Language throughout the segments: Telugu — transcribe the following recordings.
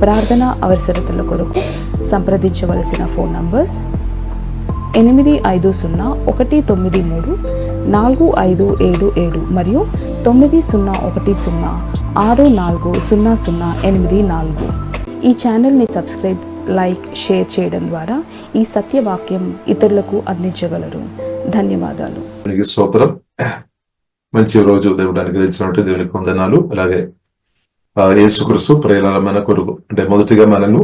ప్రార్థన అవసరతల కొరకు సంప్రదించవలసిన ఫోన్ నంబర్స్ 8501934577 మరియు 9010640084. ఈ ఛానల్ని సబ్స్క్రైబ్, లైక్, షేర్ చేయడం ద్వారా ఈ సత్యవాక్యం ఇతరులకు అందించగలరు. ధన్యవాదాలు. స్తోత్రం. మంచి రోజు దేవుడు అనుగ్రహించినట్టు దేవునికి వందనాలు. అలాగే యేసుక్రీస్తు ప్రేరణ మన కొరకు అంటే మొదటిగా మనను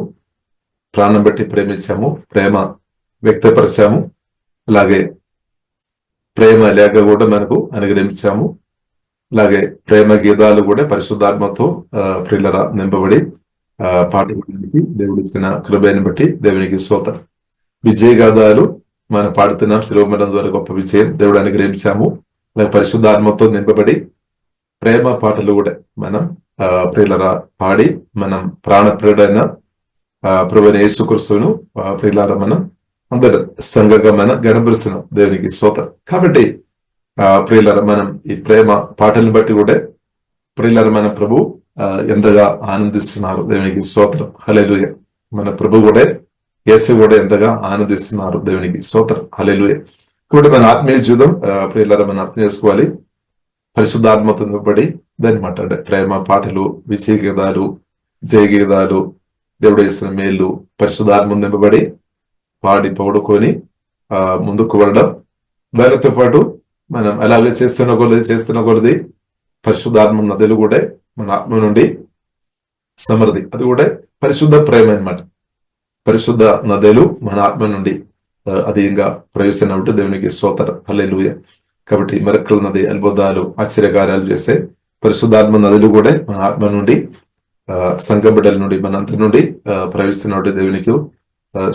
ప్రాణం బట్టి ప్రేమించాము, ప్రేమ వ్యక్తపరిచాము. అలాగే ప్రేమ లేఖ కూడా మనకు అనుగ్రహించాము. అలాగే ప్రేమ గీతాలు కూడా పరిశుద్ధాత్మతో ప్రియులరా నింపబడి పాడుకోవడానికి దేవుడు ఇచ్చిన కృపను బట్టి దేవునికి స్తోత్రం. విజయ గాథలు మనం పాడుతున్నాం. శిరోమరణం ద్వారా గొప్ప విజయం దేవుడు అనుగ్రహించాము. అలాగే పరిశుద్ధాత్మతో నింపబడి ప్రేమ పాటలు కూడా మనం ప్రియులరా పాడి మనం ప్రాణప్రియుడైన ప్రభువైన యేసుక్రీస్తును ప్రియులారా మనం అందరం సంఘంగా మనం గణపరుస్తున్నాం. దేవునికి స్తోత్రం. కాబట్టి ప్రియులారా మనం ఈ ప్రేమ పాటలను బట్టి కూడా ప్రియులారా మన ప్రభు ఎంతగా ఆనందిస్తున్నారు. దేవునికి స్తోత్రం. హల్లెలూయా. మన ప్రభు కూడా యేసు కూడా ఎంతగా ఆనందిస్తున్నారు. దేవునికి స్తోత్రం. హల్లెలూయా. కాబట్టి మన ఆత్మీయ జీవితం ప్రియులారా మనం అర్థం చేసుకోవాలి. పరిశుద్ధాత్మతో నింపబడి దాన్ని మాట్లాడే ప్రేమ పాటలు, విజయ గీతాలు, జయ గీతాలు, దేవుడు ఇస్తున్న మేలు పరిశుద్ధాత్మ నింపబడి పాడి పౌడుకొని ముందుకు వెళ్ళడం. దానితో పాటు మనం అలాగే చేస్తున్న కొలది పరిశుద్ధాత్మ నదులు కూడా మన ఆత్మ నుండి సమృద్ధి, అది కూడా పరిశుద్ధ ప్రేమ అన్నమాట. పరిశుద్ధ నదులు మన ఆత్మ నుండి అధికంగా ప్రవేశిస్తున్నట్టు దేవునికి స్తోత్రం. హల్లెలూయా. కాబట్టి మెరకల నది అద్భుతాలు, ఆశ్చర్యకార్యాలు చేసే పరిశుద్ధాత్మ నదులు కూడా మన ఆత్మ నుండి సంఘ బిడ్డల నుండి మనంత నుండి ప్రవేశిస్తున్నట్టు దేవునికి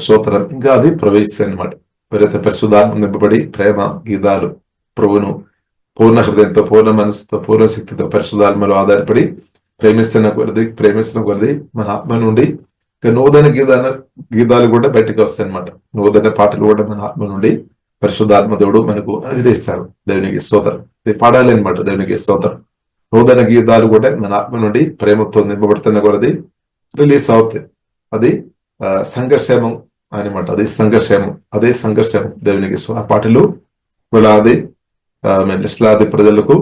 స్తోత్రం. ఇంకా అది ప్రవేశిస్తాయి అన్నమాట. ఎవరైతే పరిశుద్ధాత్మ నింపబడి ప్రేమ గీతాలు ప్రభువును పూర్ణ హృదయంతో, పూర్ణ మనసుతో, పూర్ణ శక్తితో పరిశుద్ధాత్మలో ఆధారపడి ప్రేమిస్తున్న కొలది మన ఆత్మ నుండి నూతన గీతాలు కూడా బయటకు వస్తాయి అన్నమాట. నూతన పాటలు కూడా మన ఆత్మ నుండి పరిశుద్ధాత్మ దేవుడు మనకు అనుగ్రహిస్తాడు. దేవునికి స్తోత్రం. ఇది పాడాలి అనమాట. దేవునికి స్తోత్రం. నూతన గీతాలు కూడా మన ఆత్మ నుండి ప్రేమతో నింపబడుతున్న కొలది రిలీజ్ అవుతాయి. అది సంఘర్షేమం అనమాట. అది సంఘర్షేమం, అదే సంఘర్షం దేవునికి ఆ పాటలు వేలాది లక్షలాది ప్రజలకు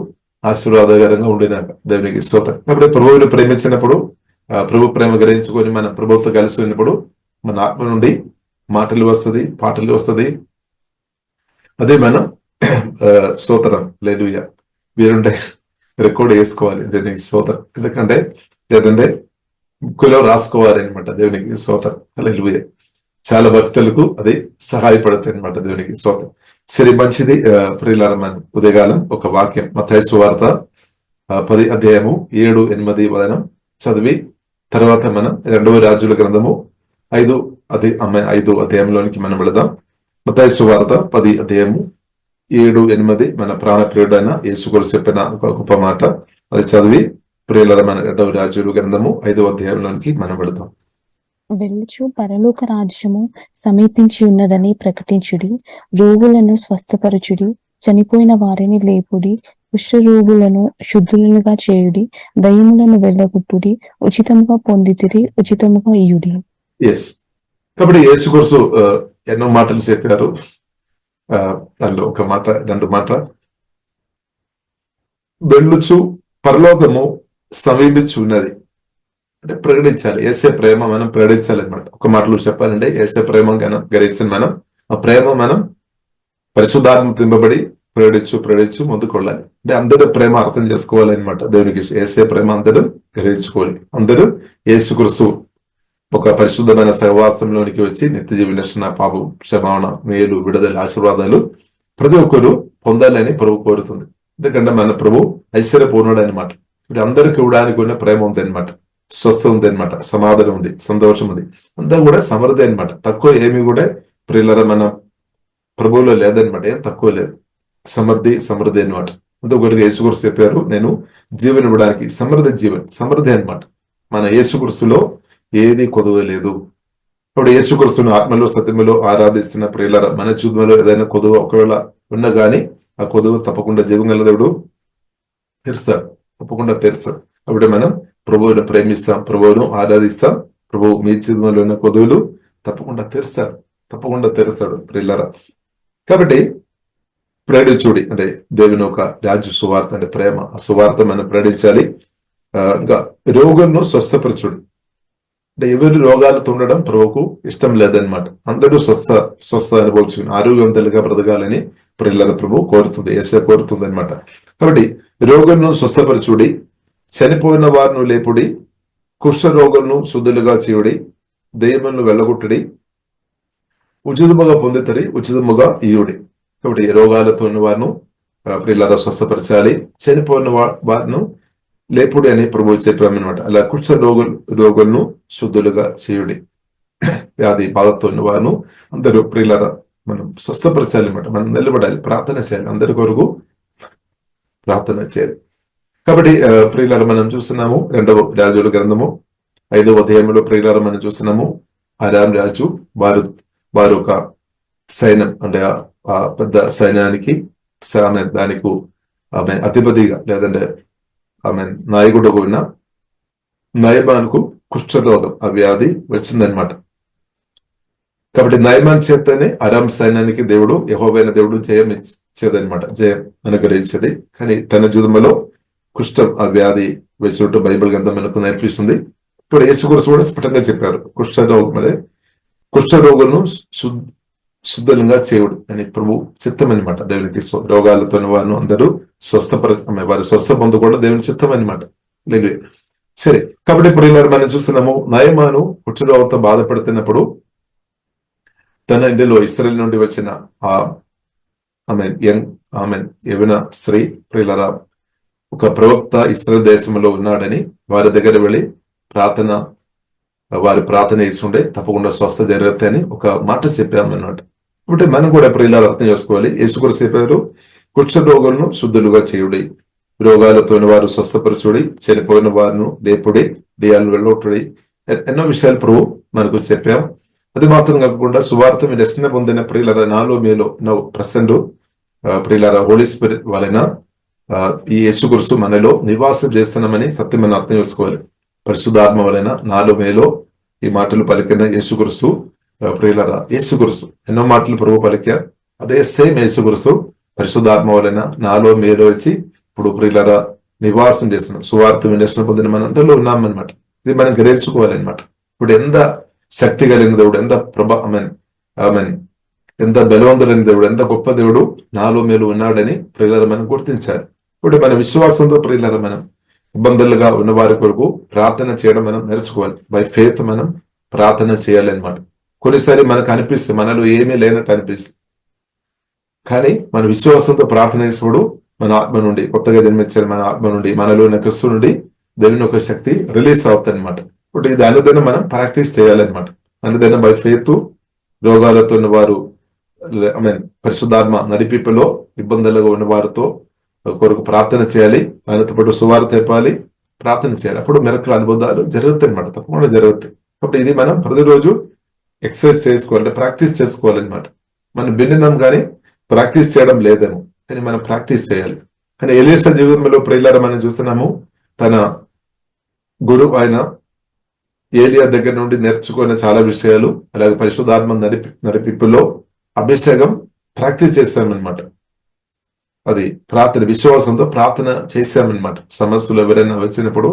ఆశీర్వాదకరంగా ఉండినాక దేవునికి స్తోత్రం. కాబట్టి ప్రభువుని ప్రేమించినప్పుడు, ప్రభు ప్రేమ గ్రహించుకొని మన ప్రభుత్వం కలిసి ఉన్నప్పుడు మన ఆత్మ నుండి మాటలు వస్తుంది, పాటలు వస్తుంది. అదే మనం స్తోత్రం. హల్లెలూయా. వీరుంటే రికార్డ్ వేసుకోవాలి దేవునికి స్తోత్రం. ఎందుకంటే లేదంటే బుక్కులో రాసుకోవాలి అనమాట. దేవునికి స్తోత్రం. హల్లెలూయా. చాలా భక్తులకు అది సహాయపడుతుంది అనమాట. దేవునికి స్తోత్రం. సరే, మంచిది. ప్రియులారా మనం ఉదయకాలం ఒక వాక్యం మత్తయి సువార్త 10 అధ్యాయము 7, 8 వదనం చదివి తర్వాత మనం 2వ రాజుల గ్రంథము 5 అధ్యాయంలోనికి మనం వెళదాం. మత్తయి సువార్త 10 అధ్యాయము 7, 8 మన ప్రాణప్రియుడైన యేసుక్రీస్తు చెప్పిన ఒక గొప్ప మాట. అది చదివి ప్రియులారా మన 2వ రాజుల గ్రంథము 5వ అధ్యాయంలోనికి మనం వెళదాం. వెళ్ళుచు పరలోక రాజ్యము సమీపించి ఉన్నదని ప్రకటించుడి, రోగులను స్వస్థపరచుడి, చనిపోయిన వారిని లేపుడి, కుష్ఠరోగులను శుద్ధులుగా చేయుడి, దయ్యములను వెళ్ళగొట్టుడి, ఉచితముగా పొందితిరి, ఉచితముగా ఇయుడి. కాబట్టి యేసుక్రీస్తు ఎన్నో మాటలు చెప్పారు. దానిలో ఒక మాట, 2 మాట. వెళ్ళుచు పరలోకము సమీపించి ఉన్నది అంటే ప్రకటించాలి. యేసే ప్రేమ మనం ప్రకటించాలి అనమాట. ఒక మాటలో చెప్పాలంటే యేసే ప్రేమ గ్రహించిన మనం ఆ ప్రేమ మనం పరిశుద్ధాత్మ తింపబడి ప్రకటించు ముందుకు వెళ్ళాలి. అంటే అందరూ ప్రేమ అర్థం చేసుకోవాలి అనమాట. దేవునికి యేసే ప్రేమ అందరూ గ్రహించుకోవాలి. అందరూ యేసుక్రీస్తు ఒక పరిశుద్ధమైన సహవాసంలోనికి వచ్చి నిత్య జీవ రక్షణ, పాపం క్షమాపణ, మేలు, విడుదల, ఆశీర్వాదాలు ప్రతి ఒక్కరు పొందాలని ప్రభు కోరుతుంది. ఎందుకంటే మన ప్రభు ఐశ్వర్యపూర్ణుడు అనమాట. ఇప్పుడు అందరికి ఇవ్వడానికి ఉన్న ప్రేమ ఉంది అనమాట, స్వస్థ ఉంది అనమాట, సమాధానం ఉంది, సంతోషం ఉంది, అంతా కూడా సమృద్ధి అనమాట. తక్కువ ఏమి కూడా ప్రియులరా మన ప్రభువులో లేదనమాట. ఏం తక్కువ లేదు, సమృద్ధి అనమాట. అంతకొకరికి యేసుక్రీస్తు చెప్పారు, నేను జీవన ఇవ్వడానికి సమృద్ధి అనమాట. మన యేసుక్రీస్తులో ఏది కొదువ లేదు. ఇప్పుడు యేసుక్రీస్తును ఆత్మలో సత్యములో ఆరాధిస్తున్న ప్రియులరా మన జీవితంలో ఏదైనా కొదువ ఒకవేళ ఉన్నా గానీ ఆ కొదువ తప్పకుండా జీవగల దేవుడు తప్పకుండా తెరుస్తాడు. కాబట్టి మనం ప్రభువును ప్రేమిస్తాం, ప్రభువును ఆరాధిస్తాం, ప్రభు మీ జీవితంలో ఉన్న కొదువులు తప్పకుండా తెరుస్తాడు ప్రియులారా. కాబట్టి ప్రేడించుడి అంటే దేవుని ఒక రాజ్య సువార్త అంటే ప్రేమ, ఆ సువార్త మనం ప్రేడించాలి. ఇంకా రోగులను స్వస్థపరచుడి అంటే ఎవరి రోగాలతో ఉండడం ప్రభువుకు ఇష్టం లేదనమాట. అందరూ స్వస్థ అనుభవించుకుని ఆరోగ్యవంతులుగా బ్రతకాలని ప్రియులారా ప్రభు కోరుతుంది, యేసయ్య కోరుతుంది అనమాట. కాబట్టి రోగులను స్వస్థపరచుడి, చనిపోయిన వారిని లేపుడి, కుష్ఠ రోగులను శుద్ధులుగా చేయుడి, దెయ్యములను వెళ్ళగొట్టుడి, ఉచితముగా పొందితరి, ఉచితముగా ఇయుడి. కాబట్టి రోగాలతో ఉన్న వారిను ప్రియులారా స్వస్థపరచాలి, చనిపోయిన వారిను లేపుడి అని ప్రభు చెప్పామన్నమాట. అలా కుష్ఠ రోగులను శుద్ధులుగా చేయుడి, వ్యాధి బాధతో ఉన్న వారిను అందరూ ప్రియులారా మనం స్వస్థపరచాలి అన్నమాట. మనం నిలబడాలి, ప్రార్థన చేయాలి, అందరి కొరకు ప్రార్థన చేయాలి. కాబట్టి ప్రియులారా మనం చూస్తున్నాము 2వ రాజుల గ్రంథము 5వ అధ్యాయంలో ప్రియులారా మనం చూస్తున్నాము అరామ్ రాజు వారు ఒక సైన్యం అంటే ఆ పెద్ద సైన్యానికి దానికి ఆమె అధిపతిగా లేదంటే ఆమె నాయకుడు ఉన్న నయమాన్కు కుష్ఠరోగం ఆ వ్యాధి వచ్చిందనమాట. కాబట్టి నయమాన్ చేతనే అరామ్ సైన్యానికి దేవుడు యెహోవైన దేవుడు జయం ఇచ్చేదనమాట, జయం అనుగ్రహించేది. కానీ తన జీవితంలో కుష్ఠం ఆ వ్యాధి వచ్చినట్టు బైబిల్ గ్రంథం మనకు నేర్పిస్తుంది. ఇప్పుడు యేసుక్రీస్తు కూడా స్ఫుటంగా చెప్పారు, కుష్ఠరోగులను శుద్ధంగా చేయుడు అని ప్రభు చిత్తం అనమాట. దేవునికి రోగాలతో వారిని అందరూ వారి స్వస్థ పొందు కూడా దేవుని చిత్తం అనమాట. లేదు సరే. కాబట్టి ఇప్పుడు ఇలా మనం చూస్తున్నాము, నయమాను కుష్ఠరోగంతో బాధపడుతున్నప్పుడు తన ఇంటిలో ఇశ్రాయేలు నుండి వచ్చిన ఆమె యవన స్త్రీ ప్రియులారా ఒక ప్రవక్త ఇశ్రాయేలు దేశంలో ఉన్నాడని వారి దగ్గర వెళ్ళి వారి ప్రార్థన చేస్తుండే తప్పకుండా స్వస్థ జరుగుతాయి అని ఒక మాట చెప్పామన్నమాట. కాబట్టి మనం కూడా ప్రియులారా అర్థం చేసుకోవాలి. యేసుక్రీస్తు చెప్పారు, కుష్ఠ రోగులను శుద్ధులుగా చేయుడి, రోగాలతో వారు స్వస్థపరచుడి, చనిపోయిన వారిను లేపుడి, దెయ్యాలను వెళ్ళగొట్టుడి. ఎన్నో విషయాలు ప్రభు మనకు చెప్పాం. అది మాత్రం కాకుండా సువార్త మీరు రక్షణ పొందిన ప్రియులారా నాలో మీలో ప్రసెంట్ ప్రియులారా హోలీ స్పిరిట్ వలన ఈ యేసుక్రీస్తు మనలో నివాసం చేస్తున్నామని సత్యం మనం అర్థం చేసుకోవాలి. పరిశుద్ధాత్మ వలన నాలో మేలో ఈ మాటలు పలికిన యేసుక్రీస్తు ప్రియులారా, యేసుక్రీస్తు ఎన్నో మాటలు ప్రభు పలికారు. అదే సేమ్ యేసుక్రీస్తు పరిశుద్ధాత్మ వలన నాలో మేలో వచ్చి ఇప్పుడు ప్రియులారా నివాసం చేస్తున్నాం. సువార్త వినర్శన పొందిన మన అందరిలో ఉన్నామన్నమాట. ఇది మనం గ్రహించుకోవాలన్నమాట. ఇప్పుడు ఎంత శక్తి కలిగిన దేవుడు, ఎంత ఎంత బలవంతులైన దేవుడు, ఎంత గొప్ప దేవుడు నాలో మేలు ఉన్నాడని ప్రియులారా మనం గుర్తించాలి. ఇప్పుడు మన విశ్వాసంతో ప్రియులారా మనం ఇబ్బందులుగా ఉన్న వారి కొరకు ప్రార్థన చేయడం మనం నేర్చుకోవాలి. బై ఫెయిత్ మనం ప్రార్థన చేయాలి అనమాట. కొన్నిసారి మనకు అనిపిస్తుంది మనలో ఏమీ లేనట్టు అనిపిస్తుంది, కానీ మన విశ్వాసంతో ప్రార్థన చేసినప్పుడు మన ఆత్మ నుండి కొత్తగా జన్మించాలి, మన ఆత్మ నుండి మనలో ఉన్న క్రిస్తు నుండి దేవుని యొక్క శక్తి రిలీజ్ అవుతుంది అనమాట. ఇప్పుడు ఇది అనుదినం మనం ప్రాక్టీస్ చేయాలన్నమాట. అనుదినం బై ఫెయిత్ రోగాలతో ఉన్న వారు పరిశుద్ధాత్మ నడిపిప్పులో ఇబ్బందులుగా ఉన్న వారితో కొరకు ప్రార్థన చేయాలి, దానితో పాటు సువార్త చెప్పాలి, ప్రార్థన చేయాలి. అప్పుడు మిరకల్ అనుభవాలు జరుగుతాయి అనమాట, తప్పకుండా జరుగుతాయి. కాబట్టి ఇది మనం ప్రతిరోజు ఎక్సర్సైజ్ చేసుకోవాలి, ప్రాక్టీస్ చేసుకోవాలన్నమాట. మనం విన్నాం కానీ ప్రాక్టీస్ చేయడం లేదేమో, కానీ మనం ప్రాక్టీస్ చేయాలి. కానీ ఎలీషా జీవితంలో ప్రియులారా మనం చూస్తున్నాము, తన గురువు అయిన ఏలియా దగ్గర నుండి నేర్చుకున్న చాలా విషయాలు, అలాగే పరిశుద్ధాత్మ నడిపిప్పులో అభిషేకం ప్రాక్టీస్ చేశామన్నమాట. అది ప్రార్థన విశ్వాసంతో ప్రార్థన చేశామన్నమాట. సమస్యలు ఎవరైనా వచ్చినప్పుడు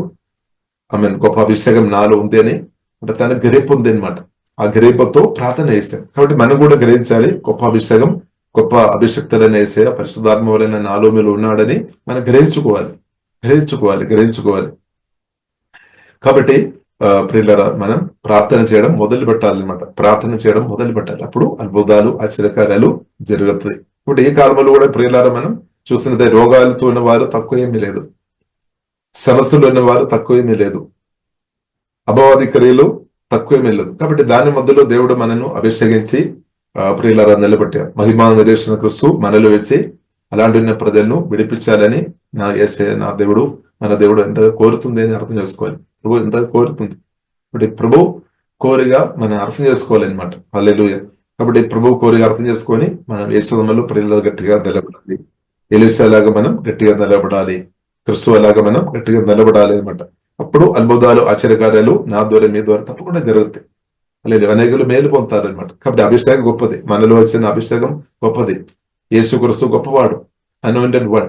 గొప్ప అభిషేకం నాలో ఉంది అని అంటే తన గ్రహింపు ఉంది అనమాట. ఆ గ్రహింపుతో ప్రార్థన చేస్తాం. కాబట్టి మనం కూడా గ్రహించాలి, గొప్ప అభిషేకం గొప్ప అభిషక్తులైన యేసయ్య పరిశుద్ధాత్మ వలన నాలో మీలో ఉన్నాడని మనం గ్రహించుకోవాలి. కాబట్టి ప్రియులారా మనం ప్రార్థన చేయడం మొదలు పెట్టాలన్నమాట. అప్పుడు అద్భుతాలు ఆశ్చర్యకార్యాలు జరుగుతాయి. ఇప్పుడు ఈ కాలంలో కూడా ప్రియులారా మనం చూస్తున్నదే, రోగాలతో ఉన్న వారు తక్కువ ఏమీ లేదు, సమస్యలు ఉన్న వారు తక్కువ ఏమీ లేదు, అపవాది క్రియలు తక్కువ ఏమీ లేదు. కాబట్టి దాని మధ్యలో దేవుడు మనను అభిషేకించి ప్రియులారా నిలబెట్టారు. మహిమా నిరీక్షణ క్రీస్తు మనలో వచ్చి అలాంటి ఉన్న ప్రజలను విడిపించాలని నా యేసయ్య నా దేవుడు మన దేవుడు ఎంత కోరుతుంది అని అర్థం చేసుకోవాలి. ప్రభు ఎంత కోరుతుంది, ఇప్పుడు ప్రభు కోరిగా మనం అర్థం చేసుకోవాలన్నమాట. హల్లెలూయా. కాబట్టి ప్రభు కోరిగా అర్థం చేసుకొని మనం యేసునామములో ప్రియులారా గట్టిగా నిలబడాలి. ఎలీషా లాగా మనం గట్టిగా నిలబడాలి, క్రీస్తు లాగా మనం గట్టిగా నిలబడాలి అనమాట. అప్పుడు అద్భుతాలు ఆశ్చర్యకార్యాలు నా ద్వారా మీ ద్వారా తప్పకుండా జరుగుతాయి. లేదు, అనేకులు మేలు పొందుతారు అనమాట. కాబట్టి అభిషేకం గొప్పది, మనలో వచ్చిన అభిషేకం గొప్పది. యేసుక్రీస్తు గొప్పవాడు, అనాయింటెడ్ వన్.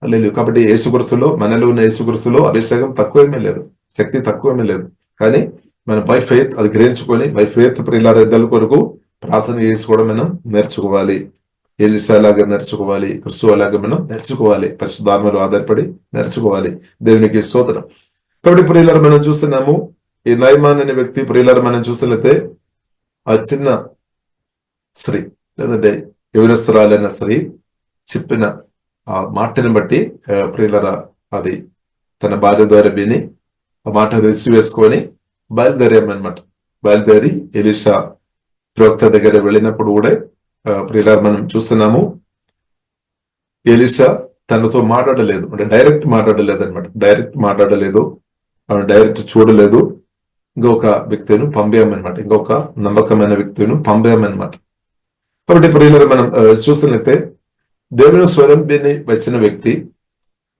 లేదు, కాబట్టి యేసుక్రీస్తులో, మనలో ఉన్న యేసుక్రీస్తులో అభిషేకం తక్కువేమీ లేదు, శక్తి తక్కువేమీ లేదు. కానీ మనం బై ఫెయిత్ అది గ్రహించుకొని బై ఫెయిత్ ప్రియులార ఇద్దరి కొరకు ప్రార్థన చేసుకోవడం మనం నేర్చుకోవాలి. ఎలీషా లాగా నేర్చుకోవాలి, క్రిస్తు లాగా మనం నేర్చుకోవాలి, పరిశుద్ధాత్మలో ఆధారపడి నేర్చుకోవాలి. దేవునికి స్తోత్రం. కాబట్టి ప్రియులార మనం చూస్తున్నాము, ఈ నయమాన్ అనే వ్యక్తి ప్రియులార మనం చూసినట్లయితే ఆ చిన్న స్త్రీ లేదంటే యవనస్తురాలైన స్త్రీ చెప్పిన ఆ మాటని బట్టి ప్రియులార అది తన భార్య ద్వారా విని ఆ మాట రిసీవ్ వేసుకొని బయలుదేరామన్నమాట. బయలుదేరి ఎలీషా ప్రవక్త దగ్గర వెళ్ళినప్పుడు కూడా ప్రియులార మనం చూస్తున్నాము, ఎలీషా తనతో మాట్లాడలేదు, అంటే డైరెక్ట్ మాట్లాడలేదు అనమాట. డైరెక్ట్ మాట్లాడలేదు, డైరెక్ట్ చూడలేదు. ఇంకొక వ్యక్తిని పంపామన్నమాట, ఇంకొక నమ్మకమైన వ్యక్తిని పంపామన్నమాట. కాబట్టి ప్రియులార మనం చూస్తున్నట్లయితే దేవుని స్వరం విని వచ్చిన వ్యక్తి,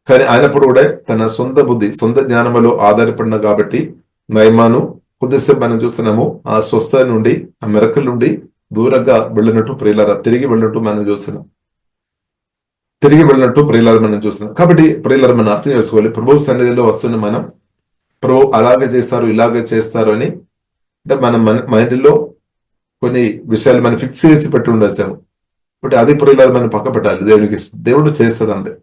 కానీ అయినప్పుడు కూడా తన సొంత బుద్ధి, సొంత జ్ఞానములో ఆధారపడిన కాబట్టి నయమాను కొద్దిసేపు మనం చూస్తున్నాము ఆ స్వస్థ నుండి, ఆ మెరకల నుండి దూరంగా వెళ్ళినట్టు ప్రియులార తిరిగి వెళ్ళినట్టు మనం చూస్తున్నాం. మనం చూస్తున్నాం. కాబట్టి ప్రియులార మనం అర్థం చేసుకోవాలి, ప్రభు సన్నిధిలో వస్తున్న మనం ప్రభు అలాగే చేస్తారు, ఇలాగే చేస్తారు అని అంటే మన మైండ్లో కొన్ని విషయాలు మనం ఫిక్స్ చేసి పెట్టి ఉండొచ్చాము. కాబట్టి అది ప్రియులార మనం పక్క పెట్టాలి. దేవుడు చేస్తాడు అంతే,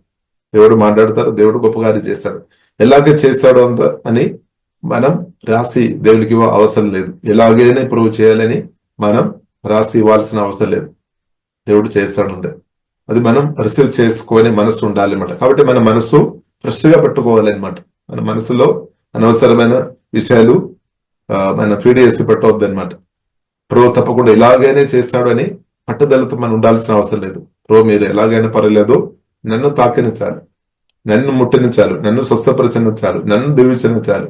దేవుడు మాట్లాడతాడు, దేవుడు గొప్ప కార్యం చేస్తాడు. ఎలాగే చేస్తాడు అంత అని మనం రాసి దేవునికి అవసరం లేదు. ఎలాగైనా ప్రభు చేయాలని మనం రాసి ఇవ్వాల్సిన అవసరం లేదు, దేవుడు చేస్తాడు అంతే. అది మనం రిసీవ్ చేసుకొని మనసు ఉండాలి అన్నమాట. కాబట్టి మన మనసు ఫ్రెష్ గా పెట్టుకోవాలి అనమాట. మన మనసులో అనవసరమైన విషయాలు మన ఫీడ్ చేసి పెట్టవద్దు అనమాట. ప్రభు తప్పకుండా ఇలాగైనా చేస్తాడు అని పట్టుదలతో మనం ఉండాల్సిన అవసరం లేదు. ప్రభు మీరు ఎలాగైనా పర్వాలేదు, నన్ను తాకిన చాలు, నన్ను ముట్టిన చాలు, నన్ను స్వస్థపరచిన చాలు, నన్ను దీవించిన చాలు,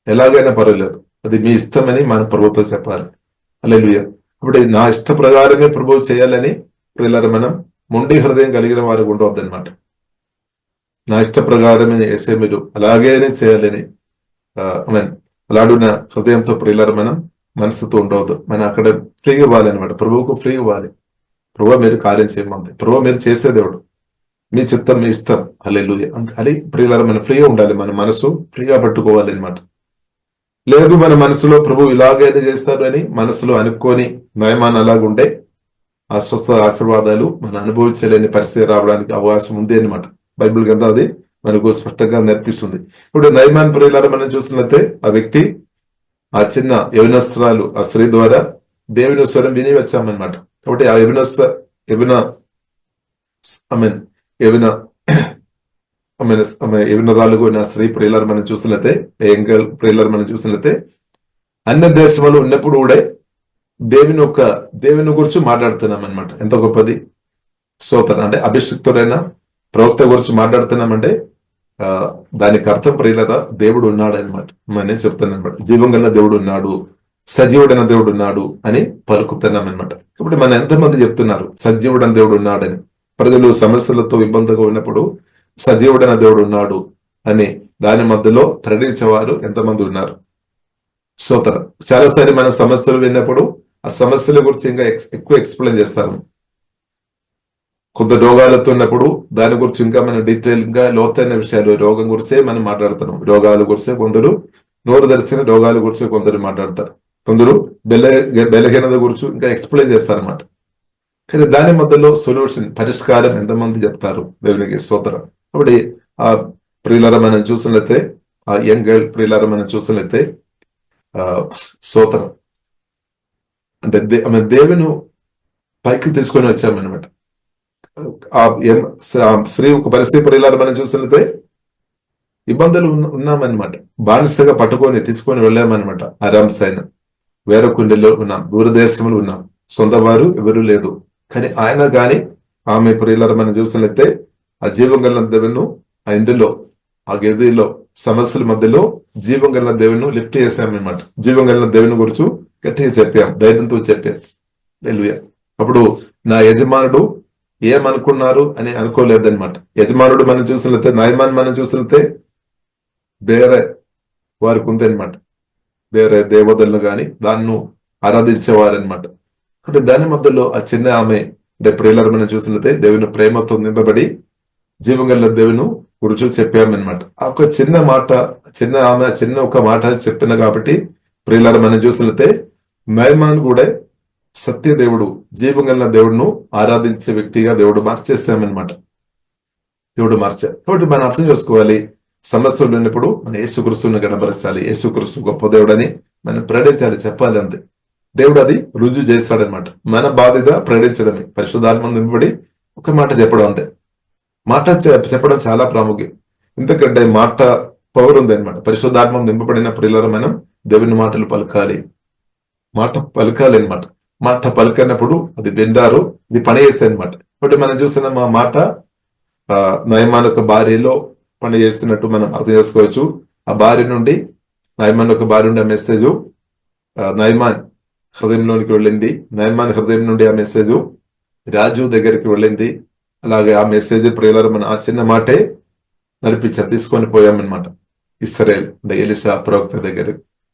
ఎలాగైనా పర్వాలేదు, అది మీ ఇష్టమని మనం ప్రభుతో చెప్పాలి. హల్లెలూయా. ఇప్పుడు నా ఇష్ట ప్రకారమే ప్రభువు చేయాలని ప్రియులారా మనం మొండి హృదయం కలిగిన వారు ఉండవద్దు అనమాట. నా ఇష్ట ప్రకారమే వేసే మీరు అలాగేనే చేయాలని అలాడున్న హృదయంతో ప్రియులారా మనం మనసుతో ఉండవద్దు. మనం అక్కడ ఫ్రీగా ఇవ్వాలి అనమాట, ప్రభువుకు ఫ్రీగా ఇవ్వాలి. ప్రభు మీరు కార్యం చేయమంది, ప్రభు మీరు చేసే దేవుడు, మీ చిత్తం మీ ఇష్టం. హల్లెలూయా. అది ప్రియులారా మనం ఫ్రీగా ఉండాలి, మన మనసు ఫ్రీగా పట్టుకోవాలి అనమాట. లేదు మన మనసులో ప్రభు ఇలాగైనా చేస్తారు అని మనసులో అనుకొని నయమాన్ అలాగుంటే ఆ స్వస్థ ఆశీర్వాదాలు మనం అనుభవించలేని పరిస్థితి రావడానికి అవకాశం ఉంది అనమాట. బైబిల్ గ్రంథం అది మనకు స్పష్టంగా నేర్పిస్తుంది. ఇప్పుడు నయమాన్ ప్రియులారా మనం చూసినట్లయితే ఆ వ్యక్తి ఆ చిన్న యవనస్తురాలు ఆ స్త్రీ ద్వారా దేవుని స్వరం విని వచ్చామన్నమాట. కాబట్టి ఆ యవనరాలుగు నా స్త్రీ ప్రియులారా మనం చూసినట్లయితే, యంగల్ ప్రియులారా మనం చూసినట్లయితే అన్య దేశంలో ఉన్నప్పుడు కూడా దేవుని గురించి మాట్లాడుతున్నాం అనమాట. ఎంత గొప్పది స్తోత్రం. అంటే అభిషిక్తుడైన ప్రవక్త గురించి మాట్లాడుతున్నామంటే దానికి అర్థం ప్రియులారా దేవుడు ఉన్నాడు అనమాట. నేను చెప్తాను అనమాట, జీవం గల దేవుడు ఉన్నాడు, సజీవుడైన దేవుడు ఉన్నాడు అని పలుకుతున్నాం అనమాట. కాబట్టి మన ఎంతమంది చెప్తున్నారు సజీవుడైన దేవుడు ఉన్నాడని? ప్రజలు సమస్యలతో ఇబ్బందిగా ఉన్నప్పుడు సజీవుడైన దేవుడు ఉన్నాడు అని దాని మధ్యలో ప్రకటించేవారు ఎంతమంది ఉన్నారు? స్తోత్రం. చాలాసారి మన సమస్యలు విన్నప్పుడు ఆ సమస్యల గురించి ఇంకా ఎక్కువ ఎక్స్ప్లెయిన్ చేస్తాను. కొంత రోగాలతో ఉన్నప్పుడు దాని గురించి ఇంకా మనం డీటెయిల్ గా లోతైన విషయాలు రోగం గురించే మనం మాట్లాడుతున్నాం. రోగాల గురించే కొందరు, నోరు తెరిచిన రోగాల గురించి కొందరు మాట్లాడతారు, కొందరు బలహీనత గురించి ఇంకా ఎక్స్ప్లెయిన్ చేస్తారన్నమాట. కానీ దాని మధ్యలో సొల్యూషన్, పరిష్కారం ఎంతమంది చెప్తారు? దేవునికి స్తోత్రం. కాబట్టి ఆ ప్రియులారా మనం చూసినట్లయితే, ఆ యంగ్ గర్ల్ ప్రియులారా మనం చూసినట్లయితే స్తోత్రం అంటే ఆమె దేవుని పైకి తీసుకొని వచ్చామన్నమాట. స్త్రీ ఒక పరిస్థితి ప్రియులారా మనం చూసినట్లయితే ఇబ్బందులు ఉన్నామన్నమాట. బానిసగా పట్టుకొని తీసుకొని వెళ్ళామన్నమాట. ఆరామ్స్ అయిన వేరే కుండలో ఉన్నాం, దూరదేశంలో ఉన్నాం, సొంత వారు ఎవరు లేదు. కానీ ఆయన గాని ఆమె ప్రియులారా మనం చూసినట్లయితే ఆ జీవం గల దేవును ఆ ఇంటిలో ఆ గదిలో సమస్యల మధ్యలో జీవం గల దేవుని లిఫ్ట్ చేసామన్నమాట. జీవం గల దేవుని గురించి గట్టిగా చెప్పాం, ధైర్యంతో చెప్పాం. హల్లెలూయా. అప్పుడు నా యజమానుడు ఏమనుకున్నారు అని అనుకోలేదన్నమాట. యజమానుడు మనం చూసినట్లయితే, నయమాన్ మనం చూసినట్లయితే వేరే వారికి ఉంది అనమాట. వేరే దేవతలను కానీ దాన్ని ఆరాధించేవారనమాట. అంటే దాని మధ్యలో ఆ చిన్న ఆమె అంటే ప్రియులారా మనం చూసినట్లయితే దేవుని ప్రేమతో నింపబడి జీవం గల దేవుని గురించి చెప్పామన్నమాట. ఆ ఒక చిన్న మాట, ఆమె చిన్న ఒక మాట చెప్పిన కాబట్టి ప్రియులారా మనం చూసినట్లయితే నయమాన్ కూడా సత్య దేవుడు, జీవం గల దేవుడును ఆరాధించే వ్యక్తిగా దేవుడు మార్చేస్తామన్నమాట. దేవుడు మార్చారు. కాబట్టి మనం అర్థం చేసుకోవాలి, సమస్యలు ఉన్నప్పుడు మన యేసుక్రీస్తుని గణపరచాలి. యేసుక్రీస్తు గొప్ప దేవుడని మనం ప్రకటించాలి, చెప్పాలి. అంతే. దేవుడు అది రుజువు చేస్తాడనమాట. మన బాధ్యత ప్రకటించడమే. పరిశుద్ధాత్మ నింపబడి ఒక మాట చెప్పడం, అంతే. మాట చెప్పడం చాలా ప్రాముఖ్యం. ఎందుకంటే మాట పవర్ ఉంది అనమాట. పరిశుద్ధాత్మ నింపబడిన ప్రియులారా మనం దేవుని మాటలు పలకాలి. మాట పలకాలి అనమాట. మాట పలకనప్పుడు అది వింటారు, ఇది పని చేస్తాయి అనమాట. కాబట్టి మనం చూస్తున్నాం ఆ మాట నయమాన్ యొక్క భార్యలో పని చేస్తున్నట్టు మనం అర్థం చేసుకోవచ్చు. ఆ భార్య నుండి నయమాన్ యొక్క భార్య నుండి ఆ మెసేజ్ నయమాన్ హృదయంలోనికి వెళ్ళింది. నయమాన్ హృదయం నుండి ఆ మెసేజ్ రాజు దగ్గరికి వెళ్ళింది. అలాగే ఆ మెసేజ్ ప్రియులారా మన ఆ చిన్న మాటే తీసుకొని పోయామన్నమాట. ఇశ్రాయేల్ అంటే ఎలీషా ప్రవక్త దగ్గర.